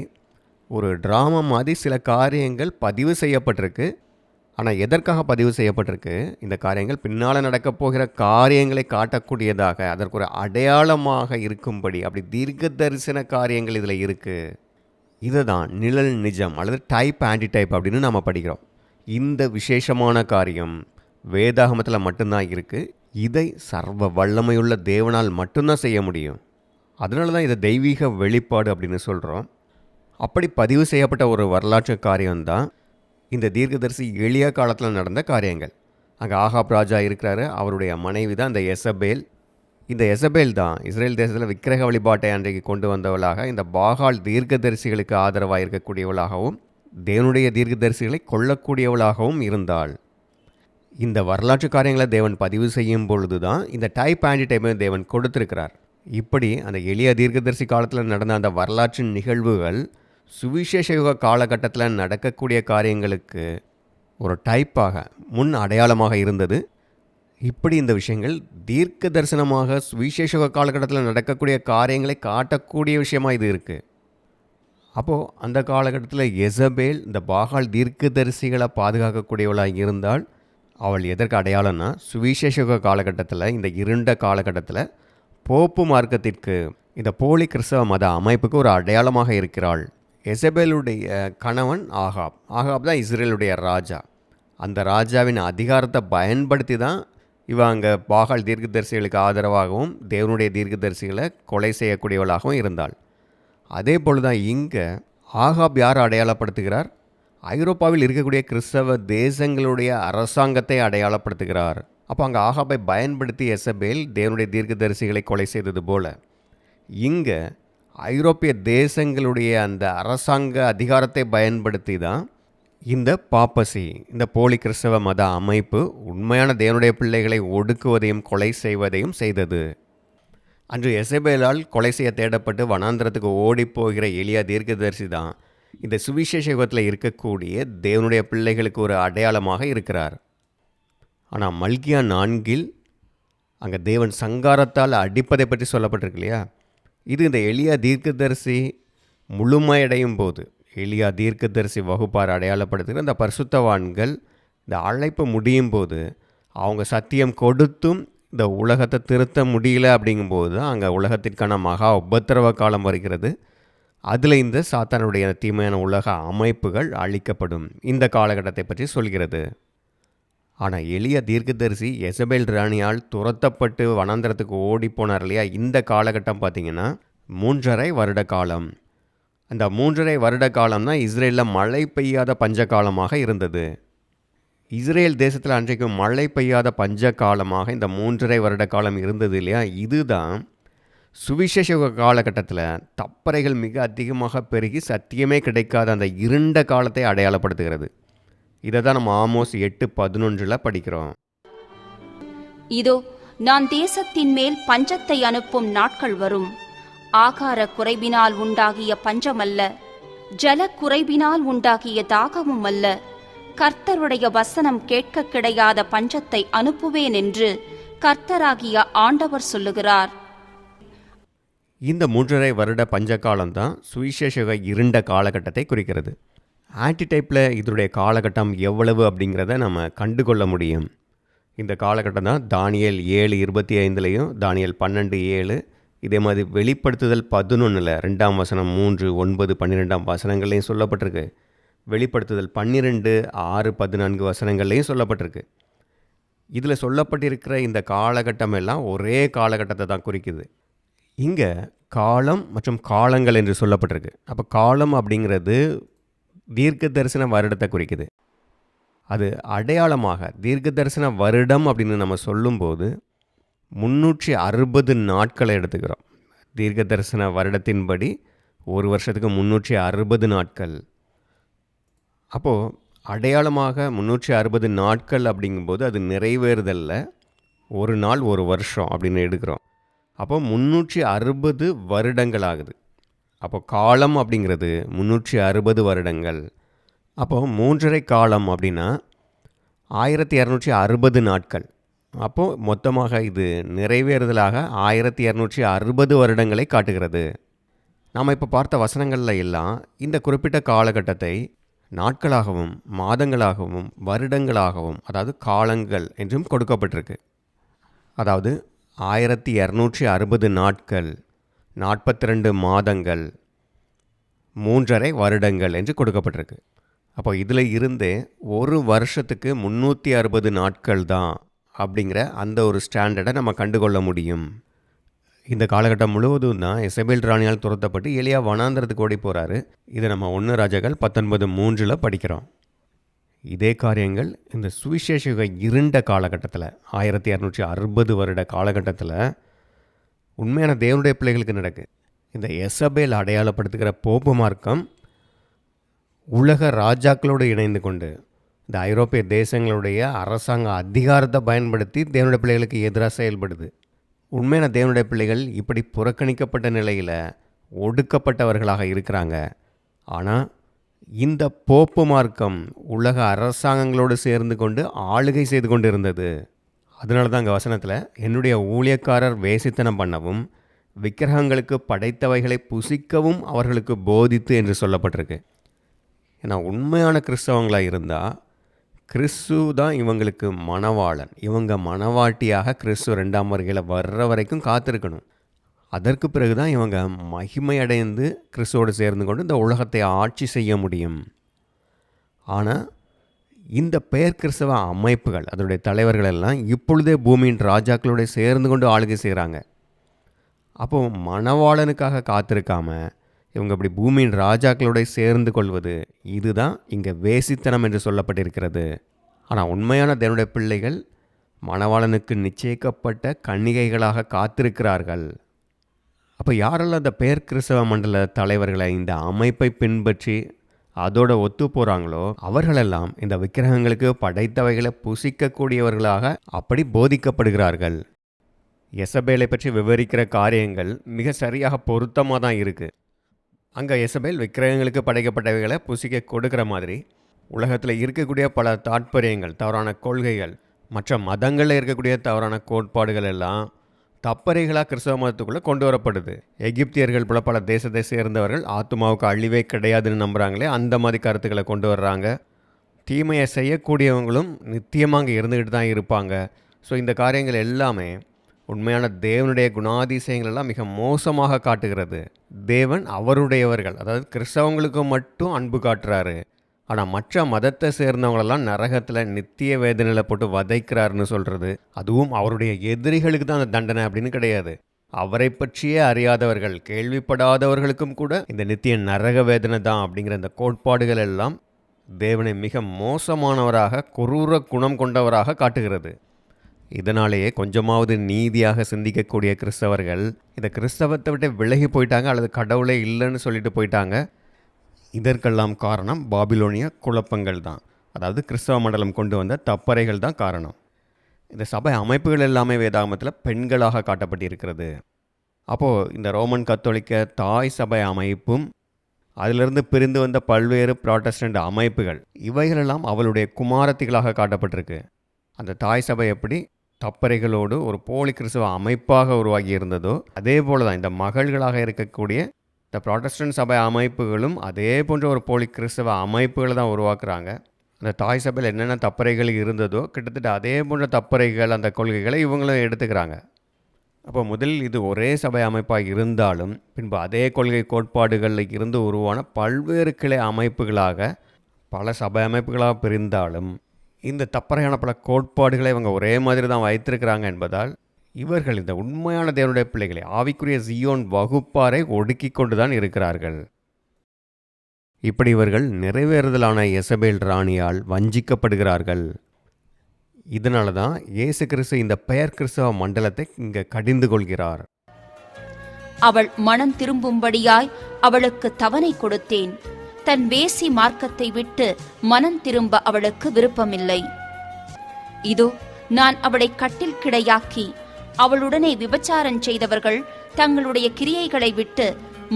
ஒரு ட்ராமா மாதிரி சில காரியங்கள் பதிவு செய்யப்பட்டிருக்கு. ஆனால் எதற்காக பதிவு செய்யப்பட்டிருக்கு? இந்த காரியங்கள் பின்னால் நடக்கப் போகிற காரியங்களை காட்டக்கூடியதாக, அதற்கு ஒரு அடையாளமாக இருக்கும்படி. அப்படி தீர்க்க தரிசன காரியங்கள் இதில் இருக்குது. இதை தான் நிழல் நிஜம் அல்லது டைப் ஆன்டி டைப் அப்படின்னு நாம் படிக்கிறோம். இந்த விசேஷமான காரியம் வேதாகமத்தில் மட்டும்தான் இருக்குது. இதை சர்வ வல்லமையுள்ள தேவனால் மட்டும்தான் செய்ய முடியும். அதனால தான் இதை தெய்வீக வெளிப்பாடு அப்படின்னு சொல்கிறோம். அப்படி பதிவு செய்யப்பட்ட ஒரு வரலாற்று காரியம்தான் இந்த தீர்க்கதரிசி எளிய காலத்தில் நடந்த காரியங்கள். அங்கே ஆகாப் ராஜா இருக்கிறாரு, அவருடைய மனைவி தான் இந்த எசபேல். இந்த எசபேல் தான் இஸ்ரேல் தேசத்தில் விக்கிரக வழிபாட்டை அன்றைக்கு கொண்டு வந்தவளாக, இந்த பாகால் தீர்க்கதரிசிகளுக்கு ஆதரவாக இருக்கக்கூடியவளாகவும் தேவனுடைய தீர்க்கதரிசிகளை கொல்லக்கூடியவளாகவும் இருந்தாள். இந்த வரலாற்று காரியங்களை தேவன் பதிவு செய்யும் பொழுது தான் இந்த டைப் ஆன்டி டைப்பை தேவன் கொடுத்திருக்கிறார். இப்படி அந்த எளிய தீர்க்கதரிசி காலத்தில் நடந்த அந்த வரலாற்று நிகழ்வுகள் சுவிசேஷ யுக காலகட்டத்தில் நடக்கக்கூடிய காரியங்களுக்கு ஒரு டைப்பாக, முன் அடையாளமாக இருந்தது. இப்படி இந்த விஷயங்கள் தீர்க்க தரிசனமாக சுவிசேஷ யுக காலகட்டத்தில் நடக்கக்கூடிய காரியங்களை காட்டக்கூடிய விஷயமாக இது இருக்குது. அப்போது அந்த காலகட்டத்தில் எசபேல் இந்த பாகால் தீர்க்கதரிசிகளை பாதுகாக்கக்கூடியவளாக இருந்தால் அவள் எதற்கு அடையாளம்னா, சுவிசேஷ யுக காலகட்டத்தில், இந்த இருண்ட காலகட்டத்தில் போப்பு மார்க்கத்திற்கு, இந்த போலி கிறிஸ்தவ மத அமைப்புக்கு ஒரு அடையாளமாக இருக்கிறாள். எசபேலுடைய கணவன் ஆகாப். ஆகாப் தான் இஸ்ரேலுடைய ராஜா. அந்த ராஜாவின் அதிகாரத்தை பயன்படுத்தி தான் இவன் அங்கே பாகால் தீர்க்கதரிசிகளுக்கு ஆதரவாகவும் தேவனுடைய தீர்க்கதரிசிகளை கொலை செய்யக்கூடியவளாகவும் இருந்தாள். அதே போல் தான் இங்கே ஆகாப் யார் அடையாளப்படுத்துகிறார்? ஐரோப்பாவில் இருக்கக்கூடிய கிறிஸ்தவ தேசங்களுடைய அரசாங்கத்தை அடையாளப்படுத்துகிறார். அப்போ அங்கே ஆகாபை பயன்படுத்தி எசபேல் தேவனுடைய தீர்க்கதரிசிகளை கொலை செய்தது போல, இங்கே ஐரோப்பிய தேசங்களுடைய அந்த அரசாங்க அதிகாரத்தை பயன்படுத்தி தான் இந்த பாப்பசி, இந்த போலி கிறிஸ்தவ மத அமைப்பு உண்மையான தேவனுடைய பிள்ளைகளை ஒடுக்குவதையும் கொலை செய்வதையும் செய்தது. அன்று எசபேலால் கொலை செய்ய தேடப்பட்டு வனாந்திரத்துக்கு ஓடிப்போகிற எலியா தீர்க்கதரிசி தான் இந்த சுவிசேஷ யுகத்தில் இருக்கக்கூடிய தேவனுடைய பிள்ளைகளுக்கு ஒரு அடையாளமாக இருக்கிறார். ஆனால் மல்கியா 4 இல் அங்கே தேவன் சங்காரத்தால் அடிப்பதை பற்றி சொல்லப்பட்டிருக்கு இல்லையா? இது இந்த எலியா தீர்க்கதரிசி முழுமையடையும் போது, எலியா தீர்க்கதரிசி வகுப்பார் அடையாளப்படுத்துகிற இந்த பரிசுத்தவான்கள் இந்த அழைப்பு முடியும் போது அவங்க சத்தியம் கொடுத்தும் இந்த உலகத்தை திருத்த முடியல அப்படிங்கும்போது தான் அங்கே உலகத்திற்கான மகா உபத்திரவ காலம் வருகிறது. அதில் இந்த சாத்தானுடைய தீமையான உலக அமைப்புகள் அழிக்கப்படும் இந்த காலகட்டத்தை பற்றி சொல்கிறது. ஆனால் எளிய தீர்க்கதரிசி எசபேல் ராணியால் துரத்தப்பட்டு வனாந்தரத்துக்கு ஓடி போனார் இல்லையா? இந்த காலகட்டம் பார்த்திங்கன்னா 3.5 வருட காலம். அந்த 3.5 வருட காலம் தான் இஸ்ரேலில் மழை பெய்யாத பஞ்ச காலமாக இருந்தது. இஸ்ரேல் தேசத்தில் அன்றைக்கு மழை பெய்யாத பஞ்ச காலமாக இந்த 3.5 வருட காலம் இருந்தது இல்லையா? இதுதான் சுவிசேஷ காலகட்டத்தில் தப்பறைகள் மிக அதிகமாக பெருகி சத்தியமே கிடைக்காத அந்த இருண்ட காலத்தை அடையாளப்படுத்துகிறது. இதை தான் நம்ம ஆமோஸ் 8:11 படிக்கிறோம். இதோ நான் தேசத்தின் மேல் பஞ்சத்தை அனுப்பும் நாட்கள் வரும். ஆகார குறைவினால் உண்டாகிய பஞ்சமல்ல, ஜல குறைவினால் உண்டாகிய தாகமும் அல்ல. கர்த்தருடைய வசனம் கேட்க கிடையாத பஞ்சத்தை அனுப்புவேன் என்று கர்த்தராகிய ஆண்டவர் சொல்லுகிறார். இந்த 3.5 வருட பஞ்ச காலம்தான் சுவிசேஷ இருண்ட காலகட்டத்தை குறிக்கிறது. ஆன்டிடைப்பில் இதனுடைய காலகட்டம் எவ்வளவு அப்படிங்கிறத நம்ம கண்டுகொள்ள முடியும். இந்த காலகட்டம் தான் தானியேல் 7:25 தானியேல் 12:7, இதே மாதிரி வெளிப்படுத்துதல் 11 2ஆம் வசனம் 3, 9, 12 வசனங்கள்லையும் சொல்லப்பட்டிருக்கு. வெளிப்படுத்துதல் 12, 6, 14 வசனங்கள்லையும் சொல்லப்பட்டிருக்கு. இதில் சொல்லப்பட்டிருக்கிற இந்த காலகட்டம் எல்லாம் ஒரே காலகட்டத்தை தான் குறிக்குது. இங்கே காலம் மற்றும் காலங்கள் என்று சொல்லப்பட்டிருக்கு. அப்போ காலம் அப்படிங்கிறது தீர்க்க தரிசன வருடத்தை குறிக்குது. அது அடையாளமாக தீர்க்க தரிசன வருடம் அப்படின்னு நம்ம சொல்லும்போது 360 நாட்களை எடுத்துக்கிறோம். தீர்க்க தரிசன வருடத்தின்படி ஒரு வருஷத்துக்கு 360 நாட்கள். அப்போது அடையாளமாக 360 நாட்கள் அப்படிங்கும்போது அது நிறைவேறுதல்ல ஒரு நாள் ஒரு வருஷம் அப்படின்னு எடுக்கிறோம். அப்போ 360 வருடங்கள் ஆகுது. அப்போ காலம் அப்படிங்கிறது 360 வருடங்கள். அப்போது 3.5 காலம் அப்படின்னா 1260 நாட்கள். அப்போது மொத்தமாக இது நிறைவேறுதலாக 1260 வருடங்களை காட்டுகிறது. நாம் இப்போ பார்த்த வசனங்களில் எல்லாம் இந்த குறிப்பிட்ட காலகட்டத்தை நாட்களாகவும் மாதங்களாகவும் வருடங்களாகவும், அதாவது காலங்கள் என்றும் கொடுக்கப்பட்டிருக்கு. அதாவது 1260 நாட்கள், 42 மாதங்கள், 3.5 வருடங்கள் என்று கொடுக்கப்பட்டிருக்கு. அப்போ இதில் இருந்தே ஒரு வருஷத்துக்கு 360 நாட்கள் தான் அப்படிங்கிற அந்த ஒரு ஸ்டாண்டர்டை நம்ம கண்டுகொள்ள முடியும். இந்த காலகட்டம் முழுவதும் தான் எசபேல் ராணியால் துரத்தப்பட்டு எலியா வனாந்தரத்துக்கு ஓடி போகிறாரு. இதை நம்ம 1 ராஜாக்கள் 19:3 படிக்கிறோம். இதே காரியங்கள் இந்த சுவிசேஷ இருண்ட காலகட்டத்தில் 1260 வருட காலகட்டத்தில் உண்மையான தேவனுடைய பிள்ளைகளுக்கு நடக்கு. இந்த எசபேல் அடையாளப்படுத்துகிற போப்பு மார்க்கம் உலக ராஜாக்களோடு இணைந்து கொண்டு இந்த ஐரோப்பிய தேசங்களுடைய அரசாங்க அதிகாரத்தை பயன்படுத்தி தேவனுடைய பிள்ளைகளுக்கு எதிராக செயல்படுது. உண்மையான தேவனுடைய பிள்ளைகள் இப்படி புறக்கணிக்கப்பட்ட நிலையில் ஒடுக்கப்பட்டவர்களாக இருக்கிறாங்க. ஆனால் இந்த போப்பு மார்க்கம் உலக அரசாங்கங்களோடு சேர்ந்து கொண்டு ஆளுகை செய்து கொண்டு இருந்தது. அதனால தான் அங்கே வசனத்தில் என்னுடைய ஊழியக்காரர் வேசித்தனம் பண்ணவும் விக்கிரகங்களுக்கு படைத்தவைகளை புசிக்கவும் அவர்களுக்கு போதித்து என்று சொல்லப்பட்டிருக்கு. ஏன்னா உண்மையான கிறிஸ்தவங்களாக இருந்தால் கிறிஸ்து தான் இவங்களுக்கு மணவாளன். இவங்க மணவாட்டியாக கிறிஸ்து 2ஆம் வருகையில் வர்ற வரைக்கும் காத்திருக்கணும். அதற்கு பிறகு தான் இவங்க மகிமையடைந்து கிறிஸ்துவோடு சேர்ந்து கொண்டு இந்த உலகத்தை ஆட்சி செய்ய முடியும். ஆனால் இந்த பெயர் கிறிஸ்தவ அமைப்புகள், அதனுடைய தலைவர்கள் எல்லாம் இப்பொழுதே பூமியின் ராஜாக்களோட சேர்ந்து கொண்டு ஆளுகை செய்கிறாங்க. அப்போது மணவாளனுக்காக காத்திருக்காம இவங்க இப்படி பூமியின் ராஜாக்களோட சேர்ந்து கொள்வது, இதுதான் இங்கே வேசித்தனம் என்று சொல்லப்பட்டிருக்கிறது. ஆனால் உண்மையான தேவனுடைய பிள்ளைகள் மணவாளனுக்கு நிச்சயிக்கப்பட்ட கன்னிகைகளாக காத்திருக்கிறார்கள். அப்போ யாரெல்லாம் அந்த பெயர் கிறிஸ்தவ மண்டல தலைவர்களை இந்த அமைப்பை பின்பற்றி அதோட ஒத்து போகிறாங்களோ அவர்களெல்லாம் இந்த விக்கிரகங்களுக்கு படைத்தவைகளை புசிக்கக்கூடியவர்களாக அப்படி போதிக்கப்படுகிறார்கள். எசபேலை பற்றி விவரிக்கிற காரியங்கள் மிக சரியாக பொருத்தமாக தான் இருக்குது. அங்கே எசபேல் விக்கிரகங்களுக்கு படைக்கப்பட்டவைகளை புசிக்க கொடுக்குற மாதிரி உலகத்தில் இருக்கக்கூடிய பல தாற்பயங்கள், தவறான கொள்கைகள், மற்ற மதங்களில் இருக்கக்கூடிய தவறான கோட்பாடுகள் எல்லாம் தப்பறைகளாக கிறிஸ்தவ மதத்துக்குள்ளே கொண்டு வரப்படுது. எகிப்தியர்கள் போல பல தேசத்தை சேர்ந்தவர்கள் ஆத்துமாவுக்கு அழிவே கிடையாதுன்னு நம்புகிறாங்களே, அந்த மாதிரி கருத்துக்களை கொண்டு வர்றாங்க. தீமையை செய்யக்கூடியவங்களும் நித்தியமாக அங்கே இருந்துக்கிட்டு தான் இருப்பாங்க. ஸோ இந்த காரியங்கள் எல்லாமே உண்மையான தேவனுடைய குணாதிசயங்கள் எல்லாம் மிக மோசமாக காட்டுகிறது. தேவன் அவருடையவர்கள், அதாவது கிறிஸ்தவங்களுக்கு மட்டும் அன்பு காட்டுறாரு. ஆனால் மற்ற மதத்தை சேர்ந்தவங்களெல்லாம் நரகத்தில் நித்திய வேதனையில் போட்டு வதைக்கிறாருன்னு சொல்கிறது, அதுவும் அவருடைய எதிரிகளுக்கு தான் அந்த தண்டனை அப்படின்னு கிடையாது. அவரை பற்றியே அறியாதவர்கள், கேள்விப்படாதவர்களுக்கும் கூட இந்த நித்திய நரக வேதனை தான் அப்படிங்கிற இந்த கோட்பாடுகள் எல்லாம் தேவனை மிக மோசமானவராக, குரூர குணம் கொண்டவராக காட்டுகிறது. இதனாலேயே கொஞ்சமாவது நீதியாக சிந்திக்கக்கூடிய கிறிஸ்தவர்கள் இந்த கிறிஸ்தவத்தை விட்டு விலகி போயிட்டாங்க, அல்லது கடவுளே இல்லைன்னு சொல்லிட்டு போயிட்டாங்க. இதற்கெல்லாம் காரணம் பாபிலோனிய குழப்பங்கள் தான். அதாவது கிறிஸ்தவ மண்டலம் கொண்டு வந்த தப்பறைகள் தான் காரணம். இந்த சபை அமைப்புகள் எல்லாமே வேதாகமத்தில் பெண்களாக காட்டப்பட்டிருக்கிறது. அப்போது இந்த ரோமன் கத்தோலிக்க தாய் சபை அமைப்பும் அதிலிருந்து பிரிந்து வந்த பல்வேறு புராட்டஸ்டன்ட் அமைப்புகள், இவைகளெல்லாம் அவளுடைய குமாரத்திகளாக காட்டப்பட்டிருக்கு. அந்த தாய் சபை எப்படி தப்பறைகளோடு ஒரு போலி கிறிஸ்தவ அமைப்பாக உருவாகி இருந்ததோ, அதே போல தான் இந்த மகள்களாக இருக்கக்கூடிய இந்த புராட்டஸ்டன்ட் சபை அமைப்புகளும் அதே போன்ற ஒரு போலி கிறிஸ்தவ அமைப்புகளை தான் உருவாக்குறாங்க. அந்த தாய் சபையில் என்னென்ன தப்பறைகள் இருந்ததோ கிட்டத்தட்ட அதே போன்ற தப்பறைகள், அந்த கொள்கைகளை இவங்களும் எடுத்துக்கிறாங்க. அப்போ முதலில் இது ஒரே சபை அமைப்பாக இருந்தாலும் பின்பு அதே கொள்கை கோட்பாடுகளில் இருந்து உருவான பல்வேறு கிளை அமைப்புகளாக பல சபை அமைப்புகளாக பிரிந்தாலும் இந்த தப்பறையான பல கோட்பாடுகளை இவங்க ஒரே மாதிரி தான் வைத்திருக்கிறாங்க என்பதால் இவர்கள் இந்த உண்மையான தேவனுடைய பிள்ளைகளை, ஆவிக்குரிய ஜியோன் வகுப்பாரை ஒடுக்கி கொண்டு தான் இருக்கிறார்கள். இப்படி இவர்கள் நிறைவேறுதலான எசபேல் ராணியால் வஞ்சிக்கப்படுகிறார்கள். இதனால தான் இயேசு கிறிஸ்து இந்த பெயர் கிறிஸ்தவ மண்டலத்தை இங்கே கடிந்து கொள்கிறார். அவள் மனம் திரும்பும்படியாய் அவளுக்கு தவணை கொடுத்தேன். தன் வேசி மார்க்கத்தை விட்டு மனம் திரும்ப அவளுக்கு விருப்பமில்லை. இதோ நான் அவளை கட்டில் கிடையாக்கி அவளுடனே விபச்சாரம் செய்தவர்கள் தங்களுடைய கிரியைகளை விட்டு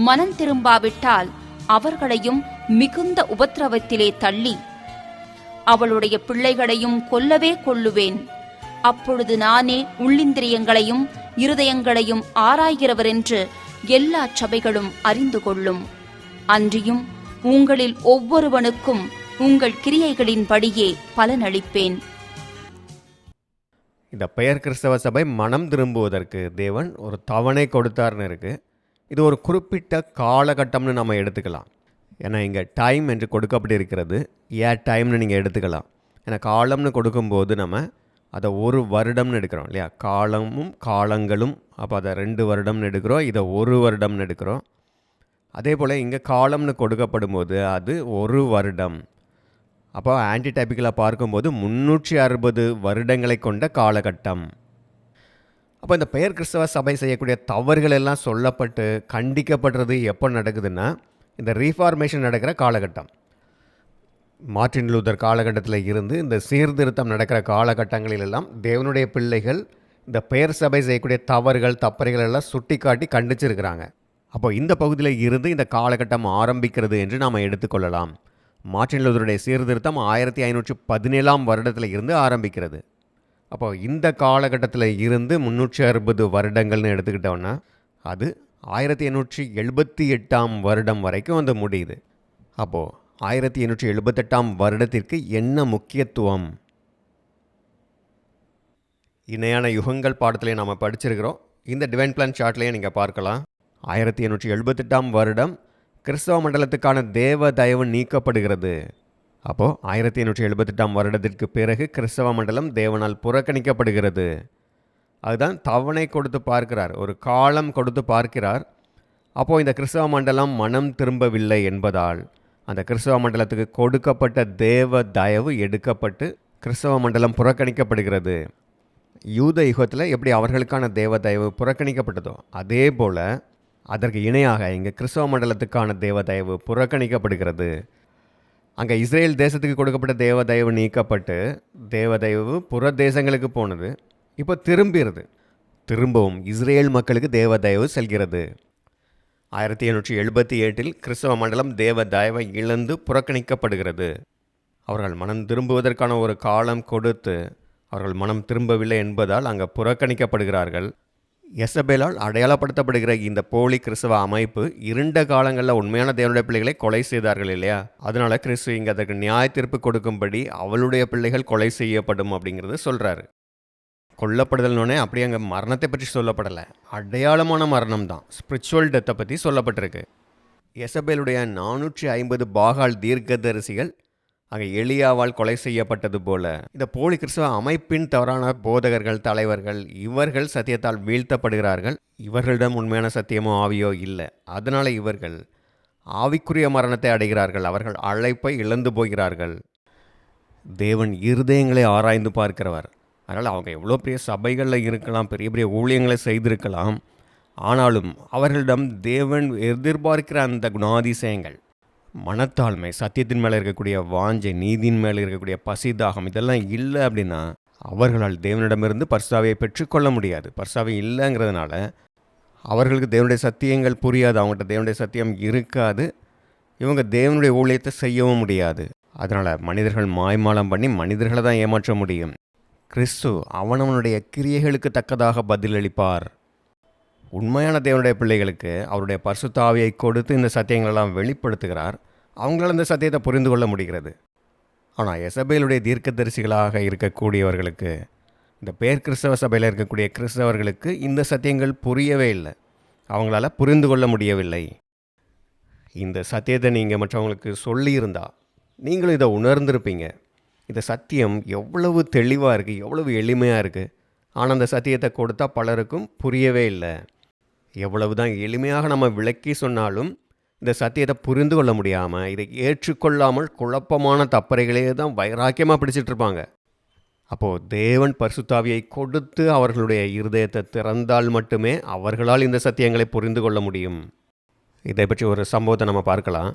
மனம் திரும்பாவிட்டால் அவர்களையும் மிகுந்த உபத்திரவத்திலே தள்ளி அவளுடைய பிள்ளைகளையும் கொல்லவே கொல்லுவேன். அப்பொழுது நானே உள்ளிந்திரியங்களையும் இருதயங்களையும் ஆராய்கிறவரென்று எல்லா சபைகளும் அறிந்து கொள்ளும். அன்றியும் உங்களில் ஒவ்வொருவனுக்கும் உங்கள் கிரியைகளின்படியே பலனளிப்பேன். இந்த பெயர் கிறிஸ்தவ சபை மனம் திரும்புவதற்கு தேவன் ஒரு தவணை கொடுத்தார்னு இருக்குது. இது ஒரு குறிப்பிட்ட காலகட்டம்னு நம்ம எடுத்துக்கலாம். ஏன்னா இங்கே டைம் என்று கொடுக்கப்பட்டிருக்கிறது. ஏன் டைம்னு நீங்கள் எடுத்துக்கலாம். ஏன்னா காலம்னு கொடுக்கும்போது நம்ம அதை ஒரு வருடம்னு எடுக்கிறோம் இல்லையா? காலமும் காலங்களும், அப்போ அதை 2 வருடம்னு எடுக்கிறோம், இதை 1 வருடம்னு எடுக்கிறோம். அதே போல் இங்கே காலம்னு கொடுக்கப்படும் போது அது 1 வருடம். அப்போ ஆன்டிடைப்பிக்கலாக பார்க்கும்போது 360 வருடங்களை கொண்ட காலகட்டம். அப்போ இந்த பெயர் கிறிஸ்தவ சபை செய்யக்கூடிய தவறுகள் எல்லாம் சொல்லப்பட்டு கண்டிக்கப்படுறது எப்போ நடக்குதுன்னா, இந்த ரீஃபார்மேஷன் நடக்கிற காலகட்டம், மார்ட்டின் லூதர் காலகட்டத்தில் இருந்து இந்த சீர்திருத்தம் நடக்கிற காலகட்டங்களிலெல்லாம் தேவனுடைய பிள்ளைகள் இந்த பெயர் சபை செய்யக்கூடிய தவறுகள் தப்பறைகள் எல்லாம் சுட்டி காட்டி கண்டிச்சிருக்கிறாங்க. அப்போ இந்த பகுதியில் இருந்து இந்த காலகட்டம் ஆரம்பிக்கிறது என்று நாம் எடுத்துக்கொள்ளலாம். மார்ட்டின் லூதருடைய சீர்திருத்தம் 1517ஆம் வருடத்தில் இருந்து ஆரம்பிக்கிறது. அப்போ இந்த காலகட்டத்தில் இருந்து 360 வருடங்கள்னு எடுத்துக்கிட்டோன்னா அது 1878ஆம் வருடம் வரைக்கும் வந்து முடியுது. அப்போது 1878ஆம் வருடத்திற்கு என்ன முக்கியத்துவம்? இணையான யுகங்கள் பாடத்திலே நாம் படிச்சிருக்கிறோம். இந்த டிவைன் பிளான் சார்ட்லேயே நீங்கள் பார்க்கலாம். 1878ஆம் வருடம் கிறிஸ்தவ மண்டலத்துக்கான தேவ தயவு நீக்கப்படுகிறது. அப்போது 1878ஆம் வருடத்திற்கு பிறகு கிறிஸ்தவ மண்டலம் தேவனால் புறக்கணிக்கப்படுகிறது. அதுதான் தவணை கொடுத்து பார்க்கிறார், ஒரு காலம் கொடுத்து பார்க்கிறார். அப்போது இந்த கிறிஸ்தவ மண்டலம் மனம் திரும்பவில்லை என்பதால் அந்த கிறிஸ்தவ மண்டலத்துக்கு கொடுக்கப்பட்ட தேவ தயவு எடுக்கப்பட்டு கிறிஸ்தவ மண்டலம் புறக்கணிக்கப்படுகிறது. யூத யுகத்தில் எப்படி அவர்களுக்கான தேவ தயவு புறக்கணிக்கப்பட்டதோ அதே போல் அதற்கு இணையாக இங்கே கிறிஸ்தவ மண்டலத்துக்கான தேவ தயவு புறக்கணிக்கப்படுகிறது. அங்கே இஸ்ரேல் தேசத்துக்கு கொடுக்கப்பட்ட தேவ தயவு நீக்கப்பட்டு தேவ தயவு புற தேசங்களுக்கு போனது. இப்போ திரும்பவும் இஸ்ரேல் மக்களுக்கு தேவ தயவு செல்கிறது. 1878இல் கிறிஸ்தவ மண்டலம் தேவ தயவை இழந்து புறக்கணிக்கப்படுகிறது. அவர்கள் மனம் திரும்புவதற்கான ஒரு காலம் கொடுத்து அவர்கள் மனம் திரும்பவில்லை என்பதால் அங்கே புறக்கணிக்கப்படுகிறார்கள். எசபேலால் அடையாளப்படுத்தப்படுகிற இந்த போலி கிறிஸ்தவ அமைப்பு இருண்ட காலங்களில் உண்மையான தேவனுடைய பிள்ளைகளை கொலை செய்தார்கள் இல்லையா? அதனால கிறிஸ்து இங்கே அதற்கு நியாய தீர்ப்பு கொடுக்கும்படி அவளுடைய பிள்ளைகள் கொலை செய்யப்படும் அப்படிங்கிறது சொல்கிறாரு. கொல்லப்படுதல்னோடனே அப்படியே அங்கே மரணத்தை பற்றி சொல்லப்படலை, அடையாளமான மரணம் தான், ஸ்பிரிச்சுவல் டெத்தை பற்றி சொல்லப்பட்டிருக்கு. எசபேலுடைய 450 பாகால் தீர்க்கதரிசிகள் அங்கே எலியாவால் கொலை செய்யப்பட்டது போல இந்த போலி கிறிஸ்தவ அமைப்பின் தவறான போதகர்கள், தலைவர்கள், இவர்கள் சத்தியத்தால் வீழ்த்தப்படுகிறார்கள். இவர்களிடம் உண்மையான சத்தியமோ ஆவியோ இல்லை. அதனால் இவர்கள் ஆவிக்குரிய மரணத்தை அடைகிறார்கள். அவர்கள் அழைப்பை இழந்து போகிறார்கள். தேவன் இருதயங்களை ஆராய்ந்து பார்க்கிறவர். அதனால் அவங்க எவ்வளோ பெரிய சபைகளில் இருக்கலாம், பெரிய பெரிய ஊழியங்களை செய்திருக்கலாம், ஆனாலும் அவர்களிடம் தேவன் எதிர்பார்க்கிற அந்த குணாதிசயங்கள், மனத்தாழ்மை, சத்தியத்தின் மேலே இருக்கக்கூடிய வாஞ்சை, நீதியின் மேலே இருக்கக்கூடிய பசிதாகம், இதெல்லாம் இல்லை அப்படின்னா அவர்களால் தேவனிடமிருந்து பரிசுத்தாவியை பெற்றுக்கொள்ள முடியாது. பரிசுத்தாவி இல்லைங்கிறதுனால அவர்களுக்கு தேவனுடைய சத்தியங்கள் புரியாது, அவங்கள்ட்ட தேவனுடைய சத்தியம் இருக்காது, இவங்க தேவனுடைய ஊழியத்தை செய்யவும் முடியாது. அதனால் மனிதர்கள் மாய்மாலம் பண்ணி மனிதர்களை தான் ஏமாற்ற முடியும். கிறிஸ்து அவனவனுடைய கிரியைகளுக்கு தக்கதாக பதிலளிப்பார். உண்மையான தேவனுடைய பிள்ளைகளுக்கு அவருடைய பரிசுத்த ஆவியை கொடுத்து இந்த சத்தியங்களெல்லாம் வெளிப்படுத்துகிறார். அவங்களால இந்த சத்தியத்தை புரிந்து கொள்ள முடிகிறது. ஆனால் எசபேலுடைய தீர்க்கதரிசிகளாக இருக்கக்கூடியவர்களுக்கு, இந்த பேர் கிறிஸ்தவ சபையில் இருக்கக்கூடிய கிறிஸ்தவர்களுக்கு இந்த சத்தியங்கள் புரியவே இல்லை, அவங்களால புரிந்து கொள்ள முடியவில்லை. இந்த சத்தியத்தை நீங்கள் மற்றவங்களுக்கு சொல்லியிருந்தா நீங்களும் இதை உணர்ந்திருப்பீங்க. இந்த சத்தியம் எவ்வளவு தெளிவாக இருக்குது, எவ்வளவு எளிமையாக இருக்குது. ஆனால் அந்த சத்தியத்தை கொடுத்தா பலருக்கும் புரியவே இல்லை. எவ்வளவு தான் எளிமையாக நம்ம விளக்கி சொன்னாலும் இந்த சத்தியத்தை புரிந்து கொள்ள முடியாமல், இதை ஏற்றுக்கொள்ளாமல் குழப்பமான தப்பறைகளே தான் வைராக்கியமாக பிடிச்சிட்ருப்பாங்க. அப்போது தேவன் பரிசுத்தாவியை கொடுத்து அவர்களுடைய இருதயத்தை திறந்தால் மட்டுமே அவர்களால் இந்த சத்தியங்களை புரிந்து கொள்ள முடியும். இதை பற்றி ஒரு சம்பவத்தை நம்ம பார்க்கலாம்.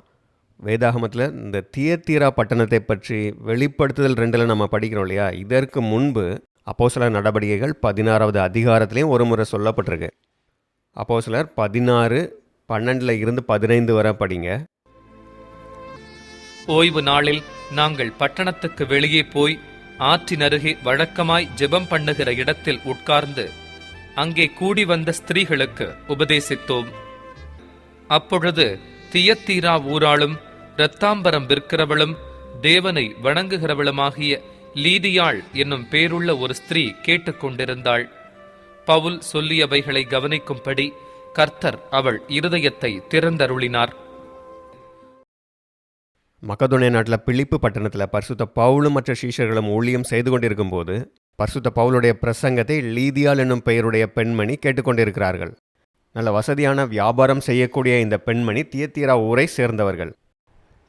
வேதாகமத்தில் இந்த தியத்தீரா பட்டணத்தை பற்றி வெளிப்படுத்துதல் 2 நம்ம படிக்கிறோம் இல்லையா? இதற்கு முன்பு அப்போஸ்தலர் நடவடிக்கைகள் 16வது அதிகாரத்திலையும் ஒரு முறை சொல்லப்பட்டிருக்கு. அப்போஸ்தலர் 16:12-15 வரை படிங்க. ஓய்வு நாளில் நாங்கள் பட்டணத்துக்கு வெளியே போய் ஆற்றின் அருகே வழக்கமாய் ஜெபம் பண்ணுகிற இடத்தில் உட்கார்ந்து அங்கே கூடி வந்த ஸ்திரீகளுக்கு உபதேசித்தோம். அப்பொழுது தியத்தீரா ஊராளும் இரத்தாம்பரம் விற்கிறவளும் தேவனை வணங்குகிறவளுமாகிய லீதியாள் என்னும் பேருள்ள ஒரு ஸ்திரீ கேட்டுக்கொண்டிருந்தாள். பவுல் சொல்லியவைகளை கவனிக்கும்படி கர்த்தர் அவள் இருதயத்தை திறந்தருளினார். மக்கதோனியா நாட்டில் பிலிப்பு பட்டணத்தில் பரிசுத்த பவுலும் மற்ற சீஷர்களும் ஊழியம் செய்து கொண்டிருக்கும் போது பரிசுத்த பவுலுடைய பிரசங்கத்தை லீதியாள் என்னும் பெயருடைய பெண்மணி கேட்டுக்கொண்டிருக்கிறார்கள். நல்ல வசதியான வியாபாரம் செய்யக்கூடிய இந்த பெண்மணி தியத்தீரா ஊரை சேர்ந்தவர்கள்.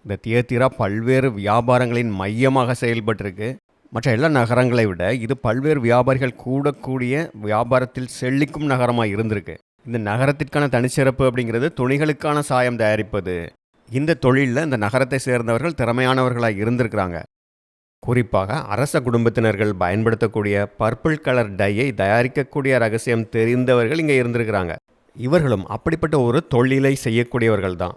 இந்த தியத்தீரா பல்வேறு வியாபாரங்களின் மையமாக செயல்பட்டிருக்கு. மற்ற எல்லா நகரங்களை விட இது பல்வேறு வியாபாரிகள் கூடக்கூடிய வியாபாரத்தில் செழிக்கும் நகரமாக இருந்திருக்கு. இந்த நகரத்திற்கான தனிச்சிறப்பு அப்படிங்கிறது துணிகளுக்கான சாயம் தயாரிப்பது. இந்த தொழிலில் இந்த நகரத்தை சேர்ந்தவர்கள் திறமையானவர்களாக இருந்திருக்கிறாங்க. குறிப்பாக அரச குடும்பத்தினர்கள் பயன்படுத்தக்கூடிய பர்பிள் கலர் டையை தயாரிக்கக்கூடிய ரகசியம் தெரிந்தவர்கள் இங்கே இருந்திருக்கிறாங்க. இவர்களும் அப்படிப்பட்ட ஒரு தொழிலை செய்யக்கூடியவர்கள் தான்.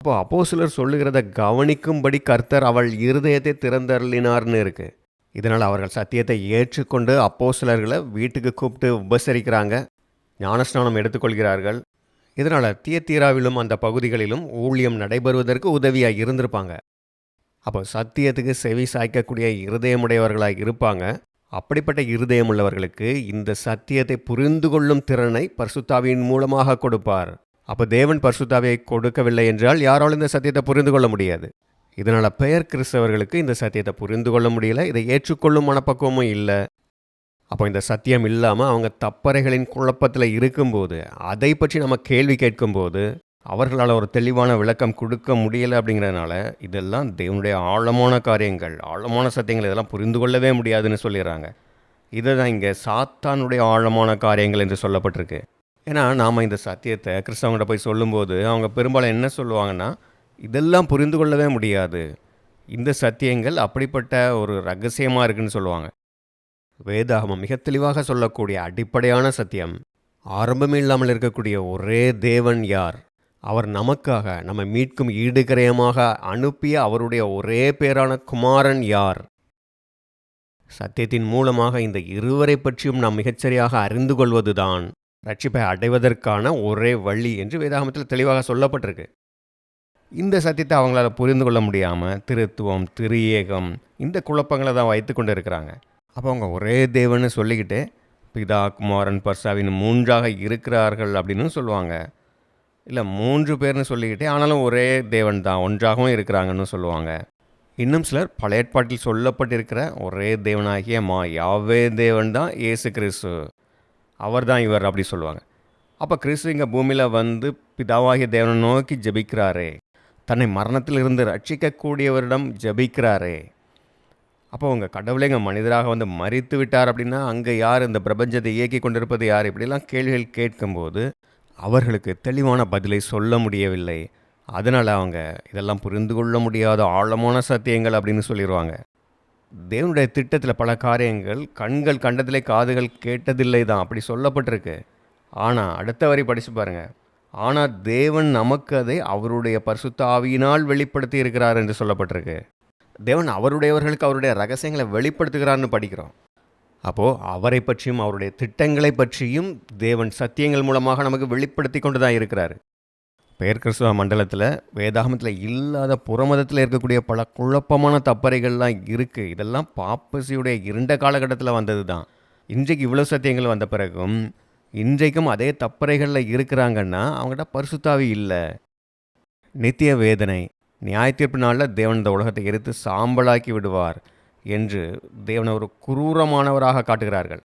அப்போ அப்போஸ்தலர் சொல்லுகிறத கவனிக்கும்படி கர்த்தர் அவள் இருதயத்தை திறந்தருளினார்னு இருக்கு. இதனால் அவர்கள் சத்தியத்தை ஏற்றுக்கொண்டு அப்போஸ்தலர்களை வீட்டுக்கு கூப்பிட்டு உபசரிக்கிறாங்க, ஞானஸ்நானம் எடுத்துக்கொள்கிறார்கள். இதனால் தியத்தீராவிலும் அந்த பகுதிகளிலும் ஊழியம் நடைபெறுவதற்கு உதவியாக இருந்திருப்பாங்க. அப்போ சத்தியத்துக்கு செவி சாய்க்கக்கூடிய இருதயமுடையவர்களாக இருப்பாங்க. அப்படிப்பட்ட இருதயம் உள்ளவர்களுக்கு இந்த சத்தியத்தை புரிந்து கொள்ளும் திறனை பரிசுத்தாவியின் மூலமாக கொடுப்பார். அப்போ தேவன் பரிசுத்தாவியை கொடுக்கவில்லை என்றால் யாராலும் இந்த சத்தியத்தை புரிந்து கொள்ள முடியாது. இதனால் பெயர் கிறிஸ்தவர்களுக்கு இந்த சத்தியத்தை புரிந்து கொள்ள முடியல, இதை ஏற்றுக்கொள்ளும் மனப்பக்குவமும் இல்லை. அப்போ இந்த சத்தியம் இல்லாமல் அவங்க தப்பறைகளின் குழப்பத்தில் இருக்கும்போது, அதை பற்றி நம்ம கேள்வி கேட்கும்போது அவர்களால் ஒரு தெளிவான விளக்கம் கொடுக்க முடியலை. அப்படிங்கிறதுனால இதெல்லாம் தேவனுடைய ஆழமான காரியங்கள், ஆழமான சத்தியங்கள், இதெல்லாம் புரிந்து கொள்ளவே முடியாதுன்னு சொல்லிடுறாங்க. இதை தான் இங்கே சாத்தானுடைய ஆழமான காரியங்கள் என்று சொல்லப்பட்டிருக்கு. ஏன்னா நாம் இந்த சத்தியத்தை கிறிஸ்தவங்கிட்ட போய் சொல்லும்போது அவங்க பெரும்பாலும் என்ன சொல்லுவாங்கன்னா, இதெல்லாம் புரிந்து கொள்ளவே முடியாது, இந்த சத்தியங்கள் அப்படிப்பட்ட ஒரு ரகசியமாக இருக்குன்னு சொல்லுவாங்க. வேதாகமம் மிக தெளிவாக சொல்லக்கூடிய அடிப்படையான சத்தியம், ஆரம்பமே இல்லாமல் இருக்கக்கூடிய ஒரே தேவன் யார், அவர் நமக்காக நம்ம மீட்கும் ஈடுகரையமாக அனுப்பிய அவருடைய ஒரே பேரான குமாரன் யார், சத்தியத்தின் மூலமாக இந்த இருவரை பற்றியும் நாம் மிகச்சரியாக அறிந்து கொள்வதுதான் ரட்சிப்பை அடைவதற்கான ஒரே வழி என்று வேதாகமத்தில் தெளிவாக சொல்லப்பட்டிருக்கு. இந்த சத்தியத்தை அவங்களால புரிந்து கொள்ள முடியாமல் திருத்துவம், திரியேகம் இந்த குழப்பங்களை தான் வைத்து கொண்டு இருக்கிறாங்க. அப்போ அவங்க ஒரே தேவன்னு சொல்லிக்கிட்டு பிதா, குமாரன், பர்சாவின் 3ஆக இருக்கிறார்கள் அப்படின்னு சொல்லுவாங்க. இல்லை 3 பேர்னு சொல்லிக்கிட்டே ஆனாலும் ஒரே தேவன் தான், ஒன்றாகவும் இருக்கிறாங்கன்னு சொல்லுவாங்க. இன்னும் சிலர் பழைய ஏற்பாட்டில் சொல்லப்பட்டிருக்கிற ஒரே தேவனாகிய யாவே தேவன் தான் இயேசு கிறிஸ்து, அவர் தான் இவர் அப்படி சொல்லுவாங்க. அப்போ கிறிஸ்து இங்கே பூமியில் வந்து பிதாவாகிய தேவனை நோக்கி ஜெபிக்கிறாரே, தன்னை மரணத்திலிருந்து ரட்சிக்கக்கூடியவரிடம் ஜெபிக்கிறாரே. அப்போ உங்கள் கடவுளே இங்கே மனிதராக வந்து மரித்து விட்டார் அப்படின்னா அங்கே யார், இந்த பிரபஞ்சத்தை இயக்கி கொண்டிருப்பது யார், இப்படிலாம் கேள்விகள் கேட்கும்போது அவர்களுக்கு தெளிவான பதிலை சொல்ல முடியவில்லை. அதனால் அவங்க இதெல்லாம் புரிந்து கொள்ள முடியாத ஆழமான சத்தியங்கள் அப்படின்னு சொல்லிடுவாங்க. தேவனுடைய திட்டத்தில் பல காரியங்கள் கண்கள் கண்டதில்லை, காதுகள் கேட்டதில்லை தான் அப்படி சொல்லப்பட்டிருக்கு. ஆனால் அடுத்த வரி படித்து பாருங்கள். ஆனால் தேவன் நமக்கு அதை அவருடைய பரிசுத்த ஆவியினால் வெளிப்படுத்தி இருக்கிறார் என்று சொல்லப்பட்டிருக்கு. தேவன் அவருடையவர்களுக்கு அவருடைய ரகசியங்களை வெளிப்படுத்துகிறார்னு படிக்கிறோம். அப்போது அவரை பற்றியும் அவருடைய திட்டங்களை பற்றியும் தேவன் சத்தியங்கள் மூலமாக நமக்கு வெளிப்படுத்தி கொண்டு தான் இருக்கிறார். பெயர் கிறிஸ்துவ மண்டலத்தில் வேதாகமத்தில் இல்லாத புறமதத்தில் இருக்கக்கூடிய பல குழப்பமான தப்பறைகள்லாம் இருக்குது. இதெல்லாம் பாப்பசியுடைய இருண்ட காலகட்டத்தில் வந்தது தான். இன்றைக்கு இவ்வளோ சத்தியங்கள் வந்த பிறகும் இன்றைக்கும் அதே தப்பறைகளில் இருக்கிறாங்கன்னா அவங்ககிட்ட பரிசுத்தாவி இல்லை. நித்திய வேதனை, நியாயத்தீர்ப்பு நாளில் தேவன் இந்த உலகத்தை எரித்து சாம்பலாக்கி விடுவார் என்று தேவனை ஒரு குரூரமானவராக காட்டுகிறார்கள்.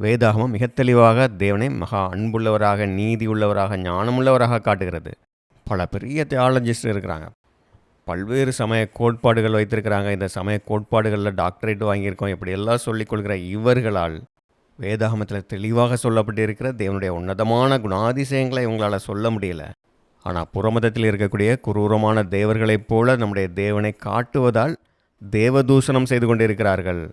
வேதாகமம் மிக தெளிவாக தேவனை மகா அன்புள்ளவராக, நீதி உள்ளவராக, ஞானமுள்ளவராக காட்டுகிறது. பல பெரிய தியாலஜிஸ்ட் இருக்கிறாங்க, பல்வேறு சமய கோட்பாடுகள் வைத்திருக்கிறாங்க. இந்த சமய கோட்பாடுகளில் டாக்டரேட் வாங்கியிருக்கோம் இப்படியெல்லாம் சொல்லிக்கொள்கிற இவர்களால் வேதாகமத்தில் தெளிவாக சொல்லப்பட்டிருக்கிற தேவனுடைய உன்னதமான குணாதிசயங்களை இவங்களால் சொல்ல முடியல. ஆனால் புறமதத்தில் இருக்கக்கூடிய குரூரமான தேவர்களைப் போல நம்முடைய தேவனை காட்டுவதால் தேவதூஷணம் செய்து கொண்டிருக்கிறார்கள்.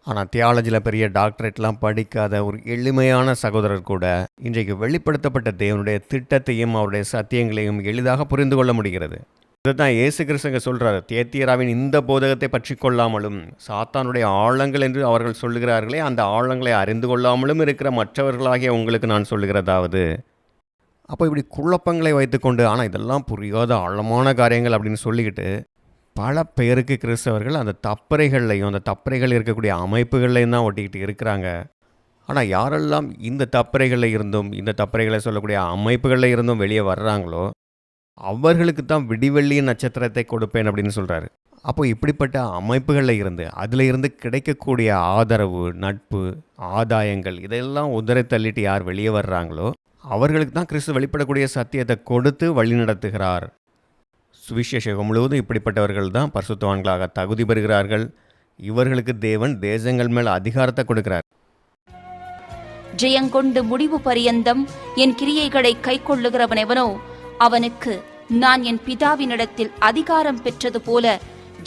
ஆனால் தியாலஜியில் பெரிய டாக்டரேட்லாம் படிக்காத ஒரு எளிமையான சகோதரர் கூட இன்றைக்கு வெளிப்படுத்தப்பட்ட தேவனுடைய திட்டத்தையும் அவருடைய சத்தியங்களையும் எளிதாக புரிந்து கொள்ள முடிகிறது. இதுதான் இயேசு கிறிஸ்து சொல்கிறார், தியத்திராவின் இந்த போதகத்தை பற்றி கொள்ளாமலும் சாத்தானுடைய ஆழங்கள் என்று அவர்கள் சொல்லுகிறார்களே அந்த ஆழங்களை அறிந்து கொள்ளாமலும் இருக்கிற மற்றவர்களாகிய உங்களுக்கு நான் சொல்லுகிறதாவது. அப்போ இப்படி குழப்பங்களை வைத்துக்கொண்டு ஆனால் இதெல்லாம் புரியாத ஆழமான காரியங்கள் அப்படின்னு சொல்லிக்கிட்டு பல பேருக்கு கிறிஸ்தவர்கள் அந்த தப்பறைகள்லையும் அந்த தப்பறைகள் இருக்கக்கூடிய அமைப்புகள்லையும் தான் ஒட்டிக்கிட்டு இருக்கிறாங்க. ஆனால் யாரெல்லாம் இந்த தப்பறைகளில் இருந்தும் இந்த தப்பறைகளை சொல்லக்கூடிய அமைப்புகளில் இருந்தும் வெளியே வர்றாங்களோ அவர்களுக்கு தான் விடிவெள்ளியின் நட்சத்திரத்தை கொடுப்பேன் அப்படின்னு சொல்கிறாரு. அப்போ இப்படிப்பட்ட அமைப்புகளில் இருந்து அதில் இருந்து கிடைக்கக்கூடிய ஆதரவு, நட்பு, ஆதாயங்கள் இதெல்லாம் உதறி தள்ளிட்டு யார் வெளியே வர்றாங்களோ அவர்களுக்கு தான் கிறிஸ்து வெளிப்படக்கூடிய சத்தியத்தை கொடுத்து வழி நடத்துகிறார். சுவிசேஷகம் முழுவதும் இப்படிப்பட்டவர்கள் தான் பரிசுத்தவான்களாக தகுதி பெறுகிறார்கள். இவர்களுக்கு தேவன் தேசங்கள் மேல் அதிகாரத்தை கொடுக்கிறார். ஜெயங்கொண்டு முடிவு பரியந்தம் என் கிரியைகளை கைக்கொள்ளுகிறவனெவனோ அவனுக்கு நான் என் பிதாவினிடத்தில் அதிகாரம் பெற்றது போல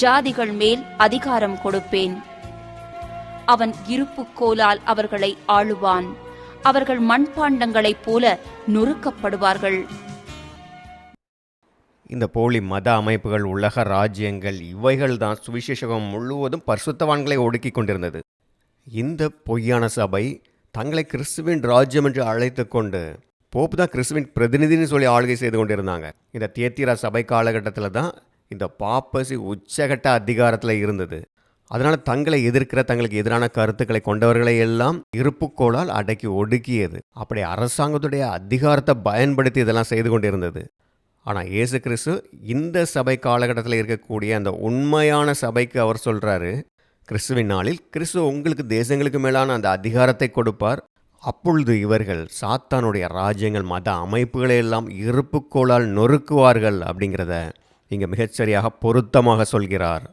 ஜாதிகள் மேல் அதிகாரம் கொடுப்பேன். அவன் இருப்புக்கோலால் அவர்களை ஆளுவான். அவர்கள் மண்பாண்டங்களைப் போல நொறுக்கப்படுவார்கள். இந்த போலி மத அமைப்புகள், உலக ராஜ்யங்கள் இவைகள் தான் சுவிசேஷகம் முழுவதும் பரிசுத்தவான்களை ஒடுக்கி கொண்டிருந்தது. இந்த பொய்யான சபை தங்களை கிறிஸ்துவின் ராஜ்யம் என்று அழைத்து கொண்டு போப்பு தான் கிறிஸ்துவின் பிரதிநிதின்னு சொல்லி ஆளுகை செய்து கொண்டிருந்தாங்க. இந்த தியத்திரா சபை காலகட்டத்தில் தான் இந்த பாப்பசி உச்சகட்ட அதிகாரத்தில் இருந்தது. அதனால் தங்களை எதிர்க்கிற, தங்களுக்கு எதிரான கருத்துக்களை கொண்டவர்களை எல்லாம் இருப்புக்கோளால் அடக்கி ஒடுக்கியது. அப்படி அரசாங்கத்துடைய அதிகாரத்தை பயன்படுத்தி இதெல்லாம் செய்து கொண்டிருந்தது. ஆனால் இயேசு கிறிஸ்து இந்த சபை காலகட்டத்தில் இருக்கக்கூடிய அந்த உண்மையான சபைக்கு அவர் சொல்கிறாரு, கிறிஸ்துவின் நாளில் கிறிஸ்து உங்களுக்கு தேசங்களுக்கு மேலான அந்த அதிகாரத்தை கொடுப்பார். அப்பொழுது இவர்கள் சாத்தானுடைய ராஜ்யங்கள், மத அமைப்புகளை எல்லாம் இருப்புக்கோளால் நொறுக்குவார்கள் அப்படிங்கிறத இங்கே மிகச்சரியாக பொருத்தமாக சொல்கிறார்.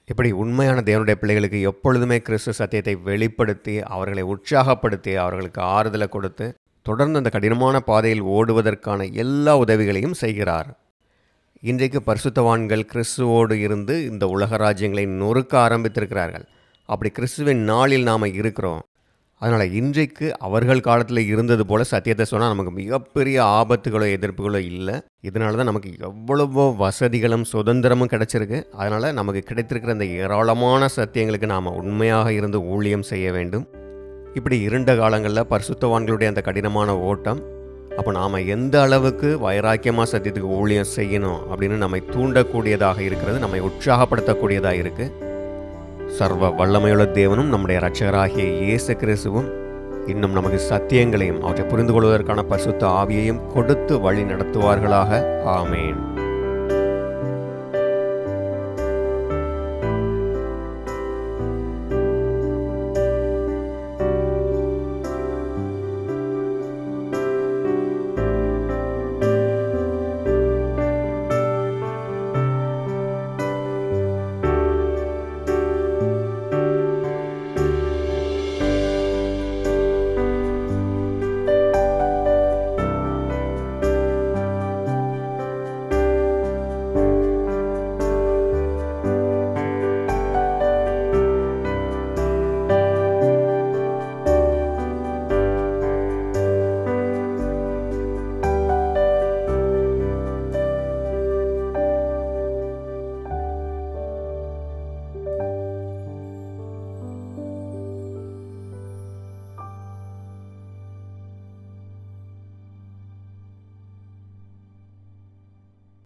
இப்படி உண்மையான தேவனுடைய பிள்ளைகளுக்கு எப்பொழுதுமே கிறிஸ்து சத்தியத்தை வெளிப்படுத்தி அவர்களை உற்சாகப்படுத்தி அவர்களுக்கு ஆறுதலை கொடுத்து தொடர்ந்து அந்த கடினமான பாதையில் ஓடுவதற்கான எல்லா உதவிகளையும் செய்கிறார். இன்றைக்கு பரிசுத்தவான்கள் கிறிஸ்துவோடு இருந்து இந்த உலக ராஜ்யங்களை நொறுக்க ஆரம்பித்திருக்கிறார்கள். அப்படி கிறிஸ்துவின் நாளில் நாம் இருக்கிறோம். அதனால் இன்றைக்கு அவர்கள் காலத்தில் இருந்தது போல் சத்தியத்தை சொன்னால் நமக்கு மிகப்பெரிய ஆபத்துகளோ எதிர்ப்புகளோ இல்லை. இதனால தான் நமக்கு எவ்வளவோ வசதிகளும் சுதந்திரமும் கிடைச்சிருக்கு. அதனால் நமக்கு கிடைத்திருக்கிற அந்த ஏராளமான சத்தியங்களுக்கு நாம் உண்மையாக இருந்து ஊழியம் செய்ய வேண்டும். இப்படி இருண்ட காலங்களில் பரிசுத்தவான்களுடைய அந்த கடினமான ஓட்டம், அப்போ நாம் எந்த அளவுக்கு வைராக்கியமாக சத்தியத்துக்கு ஊழியம் செய்யணும் அப்படின்னு நம்மை தூண்டக்கூடியதாக இருக்கிறது, நம்மை உற்சாகப்படுத்தக்கூடியதாக இருக்குது. சர்வ வல்லமையுள்ள தேவனும் நம்முடைய இரட்சகராகிய இயேசு கிறிஸ்துவும் இன்னும் நமக்கு சத்தியங்களையும் அவற்றை புரிந்து கொள்வதற்கான பரிசுத்த ஆவியையும் கொடுத்து வழி நடத்துவார்களாக. ஆமேன்.